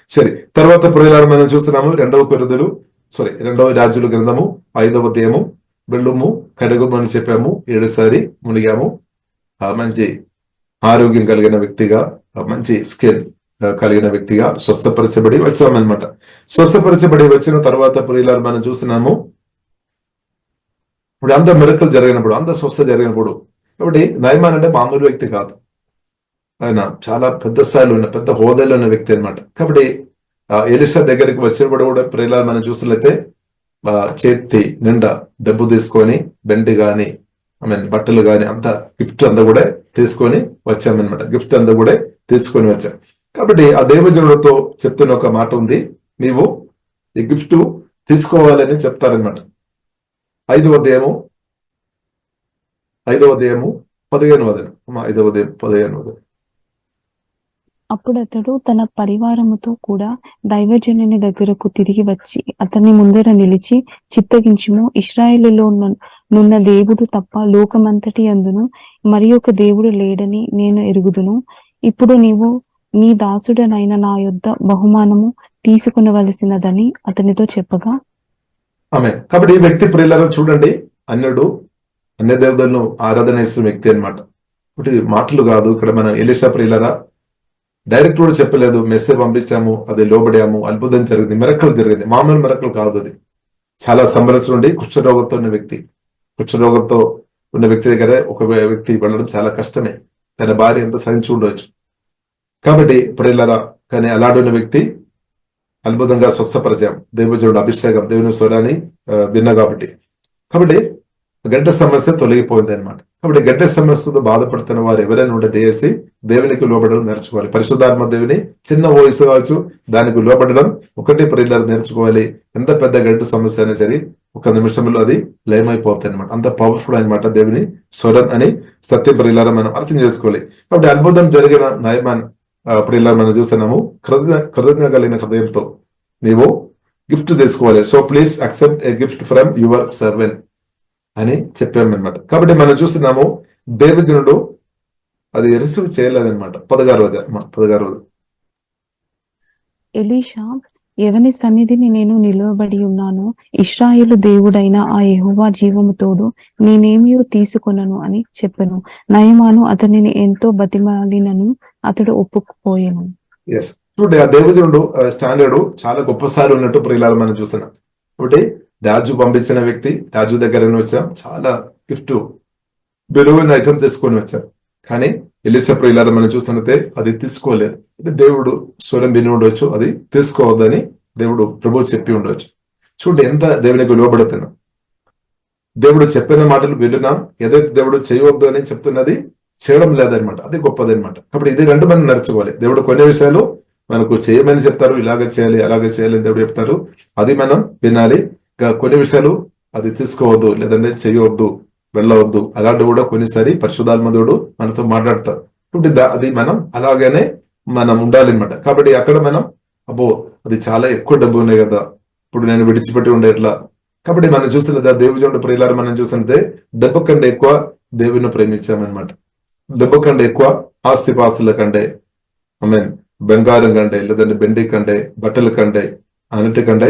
సరే, తర్వాత ప్రియులారా మనం చూస్తున్నాము 2వ రాజుల గ్రంథము 5వ అధ్యాయము. బెల్లుము కడుగుము అని చెప్పాము, 7 సారి మునిగాము. మంచి ఆరోగ్యం కలిగిన వ్యక్తిగా, మంచి స్కిన్ కలిగిన వ్యక్తిగా స్వస్థపరచబడి వచ్చామన్నమాట. స్వస్థపరచబడి వచ్చిన తర్వాత ప్రియులారా మనం చూస్తున్నాము, ఇప్పుడు అంత మిరకలు జరిగినప్పుడు, అంత స్వస్థ జరిగినప్పుడు, కాబట్టి నయమాన్ అంటే మామూలు వ్యక్తి కాదు, ఆయన చాలా పెద్ద స్థాయిలో ఉన్న, పెద్ద హోదాలో ఉన్న వ్యక్తి అనమాట. కాబట్టి ఎలీషా దగ్గరికి వచ్చినప్పుడు కూడా ప్రియులారా మనం చూసినట్లయితే చేతి నిండా డబ్బు తీసుకొని, బెండి గాని బట్టలు గాని అంతా గిఫ్ట్ అంతా కూడా తీసుకొని వచ్చామన్నమాట. గిఫ్ట్ అంతా కూడా తీసుకొని వచ్చాం. కాబట్టి ఆ దేవజనుడితో చెప్తున్న ఒక మాట ఉంది, నీవు ఈ గిఫ్ట్ తీసుకోవాలని చెప్తారనమాట. 5వ అధ్యాయము 15వ వచనం. 5వ అధ్యాయం 15వ వచనం. అప్పుడు అతడు తన పరివారముతో కూడా దైవజనుని దగ్గరకు తిరిగి వచ్చి అతని ముందర నిలిచి, చిత్తగించుము, ఇశ్రాయేలులో నున్న దేవుడు తప్ప లోకమంతటి అందును మరి ఒక దేవుడు లేడని నేను ఎరుగుదును. ఇప్పుడు నీవు నీ దాసుడనైన నా యొద్ద బహుమానము తీసుకునవలసినదని అతనితో చెప్పగా, ఆమేన్. కాబట్టి ఈ వ్యక్తి ప్రియులారా చూడండి, అన్య దేవతలను ఆరాధన చేస్తున్న వ్యక్తి అనమాట. ఇప్పుడు మాటలు కాదు, ఇక్కడ మనం ఎలీషా ప్రియులారా డైరెక్ట్ కూడా చెప్పలేదు, మెసేజ్ పంపించాము, అది లోబడాము, అద్భుతం జరిగింది, మిరకలు జరిగింది. మామూలు మిరకలు కాదు, అది చాలా సంవత్సరం నుండి కుష్ఠరోగంతో ఉన్న వ్యక్తి. కుష్ఠరోగంతో ఉన్న వ్యక్తి దగ్గర ఒక వ్యక్తి వెళ్ళడం చాలా కష్టమే, తన భార్య ఎంత సహించి ఉండవచ్చు. కాబట్టి ప్రియులారా, కానీ అలాంటి వ్యక్తి అద్భుతంగా స్వస్థపరిచాం, దేవజనుడు అభిషేకం, దేవుని స్వరాన్ని విన్నా కాబట్టి గడ్డ సమస్య తొలగిపోయింది అనమాట. కాబట్టి గడ్డ సమస్యతో బాధపడుతున్న వారు ఎవరైనా ఉంటే దయచేసి దేవునికి లోబడడం నేర్చుకోవాలి. పరిశుద్ధాత్మ దేవుని చిన్న వయసు కావచ్చు, దానికి లోబడడం ఒకటి ప్రియులారా నేర్చుకోవాలి. ఎంత పెద్ద గడ్డ సమస్య అయినా సరే 1 నిమిషంలో అది లయమైపోతుంది అనమాట. అంత పవర్ఫుల్ అనమాట దేవుని స్వరం అని సత్య ప్రియులారా మనం అర్థం చేసుకోవాలి. కాబట్టి అద్భుతం జరిగిన నయమాన్ ప్రియులారా మనం చూస్తున్నాము, కృతజ్ఞత కలిగిన హృదయంతో నీవు గిఫ్ట్ తీసుకోవాలి. So please accept A gift from your servant అని చెప్పామన్నమాట. కాబట్టి మనం చూస్తున్నాము, దేవజనుడు అది రిసీవ్ చేయలేదన్నమాట. 16వ. ఎలీషా, ఎవని సన్నిధిని నేను నిలవబడి ఉన్నాను, ఇశ్రాయేలు దేవుడైన ఆ యెహోవా జీవము తోడు నేనేమియో తీసుకొనను అని చెప్పెను. నయమాను అతనిని ఎంతో బతిమాలినను అతడు ఒప్పుకుపోయాను. ఎస్, చూడండి, ఆ దేవజనుడు స్టాండర్డ్ చాలా గొప్ప స్థాయిలో ఉన్నట్టు ప్రియులారా మనం చూస్తున్నాం. కాబట్టి రాజు పంపించిన వ్యక్తి, రాజు దగ్గర వచ్చాం, చాలా గిఫ్ట్ విలువైన ఐటమ్ తీసుకొని వచ్చాం. కానీ ఎలీషా ప్రియులారా మనం చూస్తున్నట్టే అది తీసుకోలేదు. దేవుడు స్వరం విని ఉండవచ్చు, అది తీసుకోవద్దని దేవుడు ప్రభువు చెప్పి ఉండవచ్చు. చూడండి ఎంత దేవునికి లోబడుతున్నాం. దేవుడు చెప్పిన మాటలు విన్నాం, ఏదైతే దేవుడు చేయవద్దు అని చెప్తున్నది చేయడం లేదనమాట. అది గొప్పదనమాట. కాబట్టి ఇది 2 మనం నడుచుకోవాలి. దేవుడు కొన్ని విషయాలు మనకు చేయమని చెప్తారు, ఇలాగ చేయాలి, అలాగే చేయాలి అని దేవుడు చెప్తారు, అది మనం వినాలి. కొన్ని విషయాలు అది తీసుకోవద్దు, లేదంటే చేయవద్దు, వెళ్ళవద్దు, అలాంటి కూడా కొన్నిసారి పరిశుద్ధాత్మ దేవుడు మనతో మాట్లాడతారు. అది మనం అలాగనే మనం ఉండాలి అనమాట. కాబట్టి అక్కడ మనం అబ్బో అది చాలా ఎక్కువ డబ్బు ఉన్నాయి కదా, ఇప్పుడు నేను విడిచిపెట్టి ఉండే ఎట్లా. కాబట్టి మనం చూస్తున్నది దేవుజనుడు ప్రియులారా మనం చూస్తున్నదే డబ్బు కంటే ఎక్కువ దేవుని ప్రేమించామన్నమాట. డబ్బు కంటే ఎక్కువ ఆస్తిపాస్తుల కంటే, బంగారం కంటే, లేదంటే బెండి కంటే, బట్టల కంటే, అన్నిటికంటే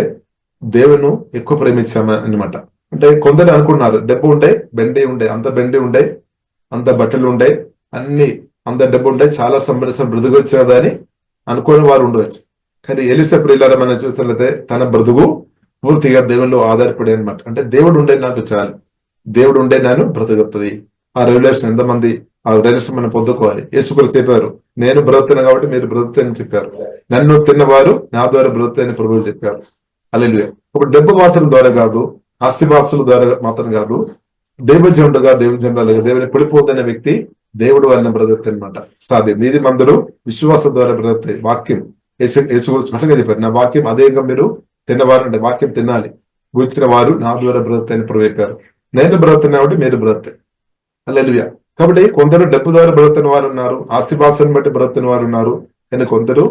దేవుని ఎక్కువ ప్రేమించాము అనమాట. అంటే కొందరు అనుకున్నారు డబ్బు ఉండే బెండి ఉండే, అంత బెండి ఉండే, అంత బట్టలు ఉండే, అన్ని అంత డబ్బు ఉండే, చాలా సంబంధించిన బ్రతుకు వచ్చేదా అని అనుకునే వారు ఉండవచ్చు. కానీ ఎలీషా ప్రియులారా మనం చూస్తున్నట్లయితే తన బ్రతుకు పూర్తిగా దేవునిలో ఆధారపడి అనమాట. అంటే దేవుడు ఉండే నాకు చాలు, దేవుడు ఉండే నేను బ్రతుకుతుంది. ఆ రెవల్యూషన్ ఎంతమంది ఆ రెవల్యూషన్ మనం పొందుకోవాలి. యేసుక్రీస్తు చెప్పారు, నేను బ్రతుకుతాను కాబట్టి మీరు బ్రతుకుతాయని చెప్పారు. నన్ను తిన్నవారు నా ద్వారా బ్రతుకుతాయని ప్రభువు చెప్పారు. హల్లెలూయా. ఇప్పుడు డబ్బు మాత్రం ద్వారా కాదు, ఆస్తిపాస్తుల ద్వారా మాత్రం కాదు, దైవజనుడుగా దేవుని దేవుని పడిపోతున్న వ్యక్తి దేవుడు అన్న బ్రతుకుతాయి అనమాట. సాధ్యం నీతి మందులు విశ్వాసం ద్వారా బ్రతుకుతాయి. వాక్యం యేసు స్పష్టంగా చెప్పారు, నా వాక్యం అదేగా మీరు తిన్నవారు అంటే వాక్యం తినాలి, కూర్చిన వారు నా ద్వారా బ్రతుకుతాయని చెప్పారు. నేను బ్రతుకుతున్నా కాబట్టి మీరు బ్రతుకుతాయి. హల్లెలూయా. కాబట్టి కొందరు డబ్బు ద్వారా బ్రతుకుతున్న వారు ఉన్నారు, ఆస్తిపాస్తులను బట్టి బ్రతుకుతున్న వారు ఉన్నారు. కానీ కొందరు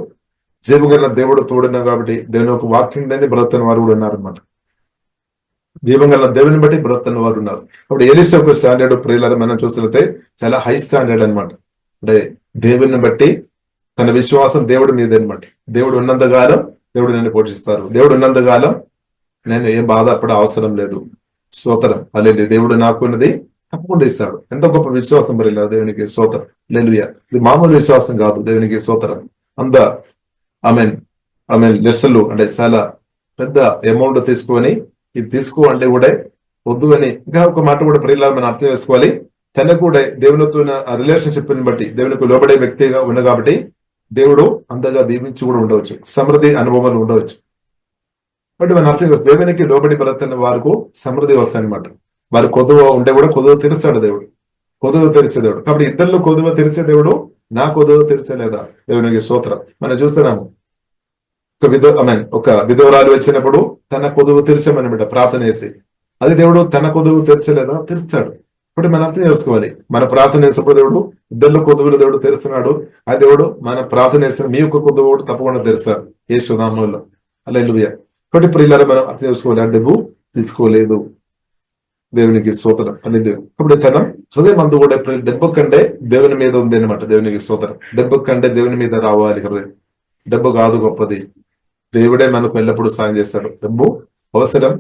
జీవగల దేవుడు తోడున్నా కాబట్టి దేవుని ఒక వాక్యం దాన్ని బ్రతుకుతున్న వారు కూడా ఉన్నారు అనమాట. దీపంగల దేవుని బట్టి బ్రతుకుతున్న వారు ఉన్నారు. అప్పుడు ఎలీషా ఒక స్టాండర్డ్ ప్రియులారా మనం చూసినట్లయితే చాలా హై స్టాండర్డ్ అనమాట. అంటే దేవుని బట్టి తన విశ్వాసం దేవుడి మీద అనమాట. దేవుడు ఉన్నంతకాలం దేవుడు నన్ను పోషిస్తారు, దేవుడు ఉన్నంతకాలం నేను ఏ బాధ అప్పుడు అవసరం లేదు. స్తోత్రం. హల్లెలూయా. దేవుడు నాకు ఉన్నది తప్పకుండా ఇస్తాడు. ఎంత గొప్ప విశ్వాసం ప్రియులారా, దేవునికి స్తోత్రం. హల్లెలూయా. ఇది మామూలు విశ్వాసం కాదు, దేవునికి స్తోత్రం. అంత ఆమెన్ లెస్సలు అంటే చాలా పెద్ద అమౌంట్ తీసుకొని ఇది తీసుకో అంటే కూడా వద్దు అని. ఇంకా ఒక మాట కూడా ప్రియులారా మనం అర్థం చేసుకోవాలి, తనకు కూడా దేవునితో రిలేషన్షిప్ ని బట్టి దేవునికి లోబడే వ్యక్తిగా ఉన్న కాబట్టి దేవుడు అంతగా దీవించి కూడా ఉండవచ్చు, సమృద్ధి అనుభవాలు ఉండవచ్చు. కాబట్టి మనం అర్థం చేసుకోవచ్చు, దేవునికి లోబడి బ్రతున్న వారికి సమృద్ధి వస్తాయి అనమాట. వారు కొదువ ఉంటే కూడా కొదువ తీర్చాడు దేవుడు, కొదువ తెరిచే దేవుడు. కాబట్టి ఇద్దరిలో కొదువ తెరిచే దేవుడు నా కొదువ తెరిచలేదా? దేవునికి స్తోత్రం. మనం చూస్తున్నాము, ఒక విధవరాలు వచ్చినప్పుడు తన కొదువు తెరిచామనమాట ప్రార్థన చేసి, అది దేవుడు తన కొదువు తెరచలేదా? తెరుస్తాడు. ఇప్పుడు మనం అర్థం చేసుకోవాలి, మన ప్రార్థన చేసినప్పుడు దేవుడు ఇద్దరిలో కొదువులు దేవుడు తెరుస్తున్నాడు. ఆ దేవుడు మన ప్రార్థన చేసిన మీ యొక్క కొదువు కూడా తప్పకుండా తెరుస్తాడు యేసు నామములో. హల్లెలూయా. కాబట్టి ప్రియులారా మనం అర్థం చేసుకోవాలి, ఆ డబ్బు తీసుకోలేదు. దేవునికి స్తోత్రం. హల్లెలూయా. కాబట్టి తన హృదయం అందు కూడా డబ్బు కంటే దేవుని మీద ఉంది అనమాట. దేవునికి స్తోత్రం. డబ్బు కంటే దేవుని మీద రావాలి హృదయం. డబ్బు కాదు గొప్పది, దేవుడే మనకు ఎల్లప్పుడూ సాయం చేస్తాడు. డబ్బు అవసరం,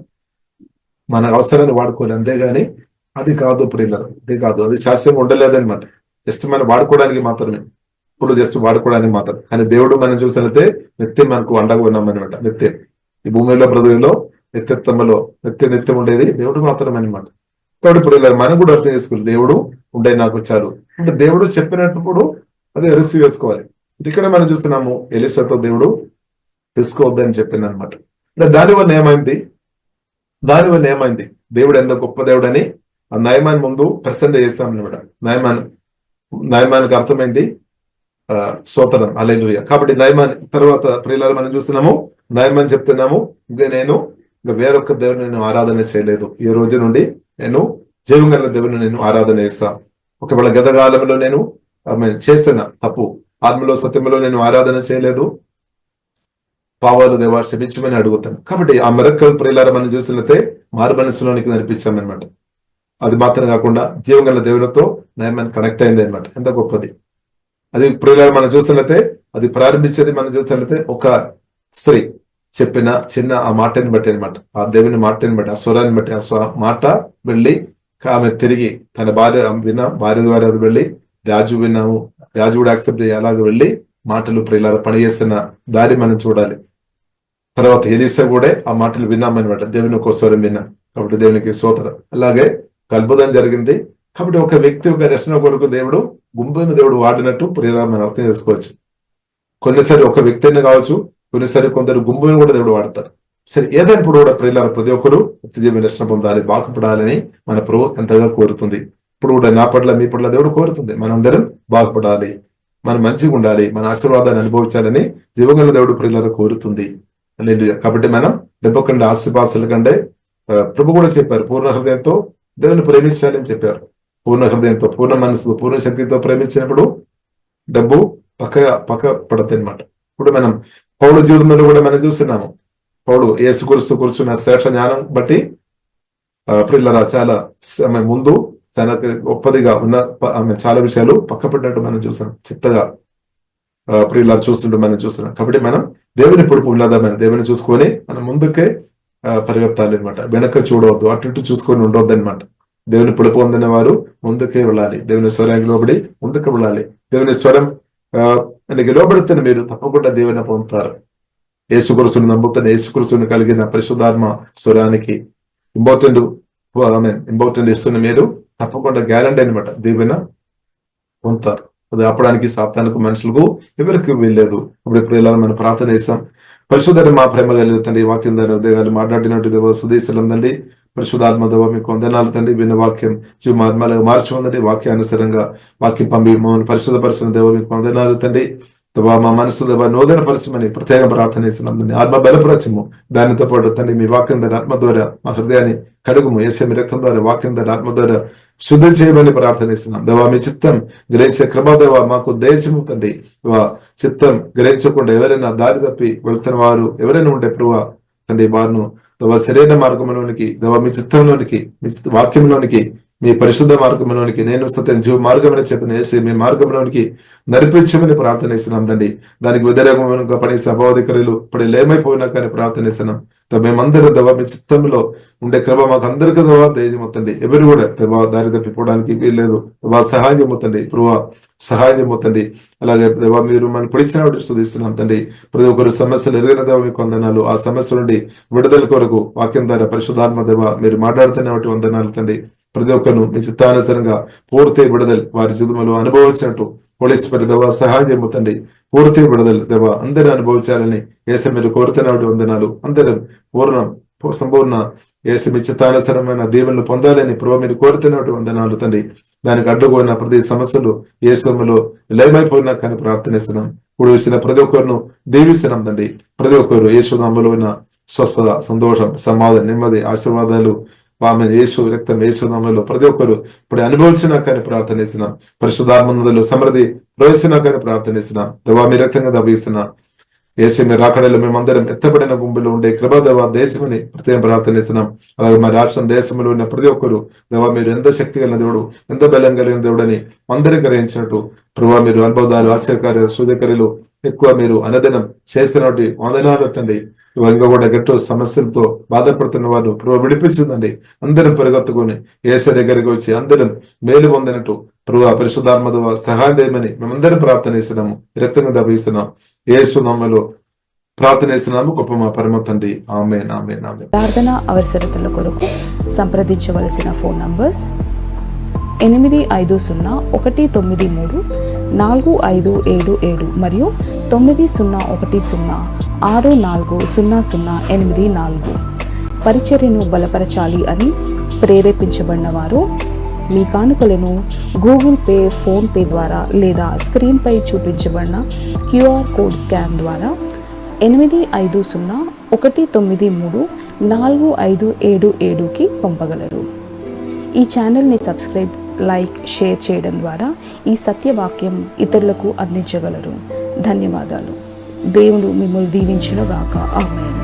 మన అవసరాన్ని వాడుకోవాలి, అంతేగాని అది కాదు ప్రియులారా, అది కాదు, అది శాస్త్రం ఉండలేదనమాట. జస్ట్ మనం వాడుకోవడానికి మాత్రమే, ఇప్పుడు జస్ట్ వాడుకోవడానికి మాత్రం. కానీ దేవుడు మనం చూసినట్లయితే నిత్యం మనకు అండగా ఉన్నామనమాట. నిత్యం ఈ భూమిలో బ్రతుకులో నిత్యత్వంలో నిత్యం ఉండేది దేవుడు మాత్రమే అనమాట. కాబట్టి ప్రియులారా మనం కూడా అర్థం చేసుకోవాలి, దేవుడు ఉండే నాకు చాలు అంటే దేవుడు చెప్పినప్పుడు అది రిసీవ్ చేసుకోవాలి. ఇక్కడ మనం చూస్తున్నాము, ఎలీషాతో దేవుడు తీసుకోవద్దని చెప్పింది అనమాట. అంటే దానివల్ల ఏమైంది, దేవుడు ఎంత గొప్ప దేవుడు అని ఆ నయమాన్ ముందు ప్రసన్న చేస్తాం అనమాట. నయమానికి అర్థమైంది స్తోత్రం. హల్లెలూయా. కాబట్టి నయమాన్ తర్వాత ప్రియులారా మనం చూస్తున్నాము, నయమాన్ చెప్తున్నాము, ఇంకా వేరొక దేవుని నేను ఆరాధన చేయలేదు, ఈ రోజు నుండి నేను జీవంగల దేవుని నేను ఆరాధన చేస్తా. ఒకవేళ గతకాలంలో నేను చేస్తున్నా తప్పు, ఆత్మలో సత్యంలో నేను ఆరాధన చేయలేదు, పావాలు దేవా క్షమించమని అడుగుతాను. కాబట్టి ఆ మిరకల్ ప్రియులారా మనం చూసినట్లయితే మారు మనసులోనికి నడిపించామన్నమాట. అది మాత్రం కాకుండా జీవంగల దేవునితో నయమాన్ కనెక్ట్ అయింది అనమాట. ఎంత గొప్పది అది ప్రియులారా మనం చూసినట్లయితే. అది ప్రారంభించేది మనం చూసినట్లయితే ఒక స్త్రీ చెప్పిన చిన్న ఆ మాటని బట్టి అనమాట, ఆ దేవుని మాటని బట్టి, ఆ స్వరాన్ని బట్టి, ఆ మాట వెళ్ళి ఆమె తిరిగి తన భార్య ద్వారా అది వెళ్ళి రాజు కూడా యాక్సెప్ట్ అలాగే వెళ్ళి మాటలు ప్రియులారా పనిచేస్తున్న దారి మనం చూడాలి. తర్వాత ఎలీషా కూడా ఆ మాటలు విన్నామన్నమాట, దేవుని ఒక స్వరం విన్నాం. కాబట్టి దేవునికి స్తోత్రం. అలాగే అద్భుతం జరిగింది. కాబట్టి ఒక వ్యక్తి ఒక రక్షణ కొరకు దేవుడు గుంపుని దేవుడు వాడినట్టు ప్రియులారా మనం అర్థం చేసుకోవచ్చు. కొన్నిసారి ఒక వ్యక్తిని కావచ్చు, కొన్నిసారి కొందరు గుంపుని కూడా దేవుడు వాడతారు. సరే ఏదైనప్పుడు కూడా ప్రియులారా ప్రతి ఒక్కరు నిత్యజీవ రక్షణ పొందాలి, బాగుపడాలని మన ప్రభు ఎంతగా కోరుతుంది. ఇప్పుడు కూడా నా పట్ల మీ పట్ల దేవుడు కోరుతుంది, మనందరం బాగుపడాలి, మనం మంచిగా ఉండాలి, మన ఆశీర్వాదాన్ని అనుభవించాలని జీవగల దేవుడు ప్రియులారా కోరుతుంది. కాబట్టి మనం డబ్బకండి ఆస్తిపాస్తుల కంటే ప్రభు కూడా చెప్పారు, పూర్ణ హృదయంతో దేవుని ప్రేమించాలని చెప్పారు. పూర్ణ హృదయంతో, పూర్ణ మనసుతో, పూర్ణ శక్తితో ప్రేమించినప్పుడు డబ్బు పక్క పడతాయి అనమాట. ఇప్పుడు మనం పౌలు జీవితంలో కూడా మనం చూస్తున్నాము, పౌలు యేసు కూర్చున్న శ్రేష్ఠ జ్ఞానం బట్టి ప్రియులారా చాలా ముందు తనకు గొప్పదిగా ఉన్న ఆమె చాలా విషయాలు పక్కపడినట్టు మనం చూసాం. చిత్తగా ప్రియులారు చూస్తుంటే మనం చూస్తున్నాం. కాబట్టి మనం దేవుని పొడుపు ఉన్నదమని దేవుని చూసుకొని మనం ముందుకే పరిగెత్తాలి అనమాట. వెనక చూడవద్దు, అటు ఇటు చూసుకొని ఉండవద్దు అనమాట. దేవుని పొడుపు పొందిన వారు ముందుకే వెళ్ళాలి. దేవుని స్వరానికి లోబడి ముందుకు వెళ్ళాలి. దేవుని స్వరం లోబడితే మీరు తప్పకుండా దేవుని పొందుతారు. యేసుక్రీస్తుని నమ్ముతున్న, యేసుక్రీస్తుని కలిగిన పరిశుద్ధాత్మ స్వరానికి ఇంపార్టెంట్ ఇస్తున్న మీరు తప్పకుండా గ్యారంటీ అనమాట దీవెన పొందుతారు. అది ఆపడానికి సాతానుకు మనుషులకు ఎవరికి వీల్లేదు. ఇప్పుడు ఇలా మనం ప్రార్థన చేస్తాం. పరిశుద్ధ మా ప్రేమ కలిగిన తండ్రి, వాక్యం ద్వారా ఉదయాలు మాట్లాడినట్టు దేవ సుదేశలం తండ్రి, పరిశుద్ధాత్మ దేవ మీకు వందనాలు తండ్రి. విన్న వాక్యం జీవమాత్మలుగా మార్చుకుందండి. వాక్యానుసారంగా వాక్యం పంపి మమ్మల్ని పరిశుద్ధ పరిశుద్ధ దేవ మీకు వందనాలు తండ్రి. దేవా మా మనసు దేవ నూతన పరిచయమని ప్రత్యేక ప్రార్థన చేస్తున్నాం తండ్రి. ఆత్మ బలపరచము, దానితో పాటు తండ్రి మీ వాక్యం ద్వారా ఆత్మ ద్వారా మా హృదయాన్ని కడుగుము. యేసే మీ రక్తం ద్వారా వాక్యం ద్వారా ఆత్మ ద్వారా శుద్ధి చేయమని ప్రార్థన చేస్తున్నాం. దేవా మీ చిత్తం గ్రహించే కృప దేవా మాకు దయచేము తండ్రి. చిత్తం గ్రహించకుండా ఎవరైనా దారి తప్పి వెళ్తున్న వారు ఎవరైనా ఉంటే ప్రభువా తండ్రి, వారిను దేవా సరైన మార్గంలోనికి, దేవా మీ చిత్తంలోనికి, మీ వాక్యంలోనికి, మీ పరిశుద్ధ మార్గంలోనికి, నేను సత్యం జీవ మార్గమని చెప్పిన యేసే మీ మార్గంలోనికి నడిపించమని ప్రార్థన చేస్తున్నాం తండ్రి. దానికి వ్యతిరేకంగా పడేసిన అపవాదికరులు ఇప్పుడు లేమైపోయినా కానీ ప్రార్థన చేస్తున్నాం. మేమందరం దేవా మీ చిత్తంలో ఉండే కృప మాకు అందరికీ దేవా దయచేయమవుతండి. ఎవరు కూడా దేవా దారి తప్పిపోవడానికి వీల్లేదు. దేవా సహాయం చెమ్ముతండి, ప్రభువా సహాయం చెమ్ముతండి. అలాగే దేవా మీరు మనం పిలిచిన స్తుతిస్తున్నాం తండ్రి. ప్రతి ఒక్కరు సమస్యలు ఎరిగిన దేవా మీకు వందనాలు. ఆ సమస్య నుండి విడుదల కొరకు వాక్యం ద్వారా పరిశుద్ధాత్మ దేవా మీరు మాట్లాడుతున్న వందనాలు తండ్రి. ప్రతి ఒక్కరు మీ చిత్తానుసారంగా పూర్తి విడుదల వారి జీవితంలో అనుభవించినట్టు పోలీసు దేవా సహాయం చెబుతండి. పూర్తి విడుదల దేవా అందరూ అనుభవించాలని యేసు మీరు కోరుతున్నటువంటి వందనాలు. అందరం సంపూర్ణ యేసు మీ చిత్తానుసారమైన దీవెనలు పొందాలని ప్రభు మీరు కోరుతున్నటువంటి వందనాలు తండ్రి. దానికి అడ్డుపోయిన ప్రతి సమస్యలు యేసులో లయమైపోయినా కానీ ప్రార్థనిస్తున్నాం. ఇప్పుడు వేసిన ప్రతి ఒక్కరిను దీవిస్తున్నాం తండ్రి. ప్రతి ఒక్కరు యేసు నామములో ఉన్న స్వస్థత, సంతోషం, సమాధానం, నెమ్మది, ఆశీర్వాదాలు ఆమె యేసు రక్తం యేసు నామములో ప్రతి ఒక్కరు ఇప్పుడు అనుభవించినా కానీ ప్రార్థనిస్తున్నాం. పరిశుద్ధాత్మలో సమృద్ధి ప్రవేశినా కానీ ప్రార్థనిస్తున్నాం. దేవా మీ రక్తంగా దభిస్తున్నాం. యేసు మీ రాకడలో మేమందరం ఎత్తబడిన గుంపులో ఉండే కృపా దేవా దేశమని ప్రత్యేక ప్రార్థనిస్తున్నాం. అలాగే మా రాష్ట్రం దేశంలో ఉన్న ప్రతి ఒక్కరు దేవా మీరు ఎంత శక్తి కలిగిన దేవుడు, ఎంత బలం కలిగిన దేవుడు అని అందరికీ గ్రహించినట్టు ప్రభావ మీరు అనుభవాలు, ఆశ్చర్యకార్యాలు, సూర్యకార్యాలు ఎక్కువ మీరు అనుదినం చేస్తున్నటువంటి వందనాలు తండ్రి. ఇంకా కూడా గట్టు సమస్యలతో బాధపడుతున్న వారు ప్రభు విడిపించిందండి. అందరం పరిగెత్తుకొని యేసు దగ్గరికి వచ్చి అందరం మేలు పొందినట్టు ప్రభు పరిశుద్ధాత్మ సహాయం చేయమని మేమందరం ప్రార్థన చేస్తున్నాము. రక్తంగా దభిస్తున్నాం. యేసు నామములో ప్రార్థన చేస్తున్నాము. గొప్ప మా పరమ తండ్రి. ఆమేన్, ఆమేన్, ఆమేన్. ప్రార్థన అవసరతల కొరకు సంప్రదించవలసిన ఫోన్ నంబర్స్ 8501934577 మరియు 9010640084. పరిచర్యను బలపరచాలి అని ప్రేరేపించబడిన వారు మీ కానుకలను గూగుల్ పే, ఫోన్ పే ద్వారా లేదా స్క్రీన్పై చూపించబడిన QR కోడ్ స్కాన్ ద్వారా 8501934577కి పంపగలరు. ఈ ఛానల్ని సబ్స్క్రైబ్, లైక్, షేర్ చేయడం ద్వారా ఈ సత్యవాక్యం ఇతరులకు అందించగలరు. ధన్యవాదాలు. దేవుడు మిమ్మల్ని దీవించునుగాక. ఆమేన్.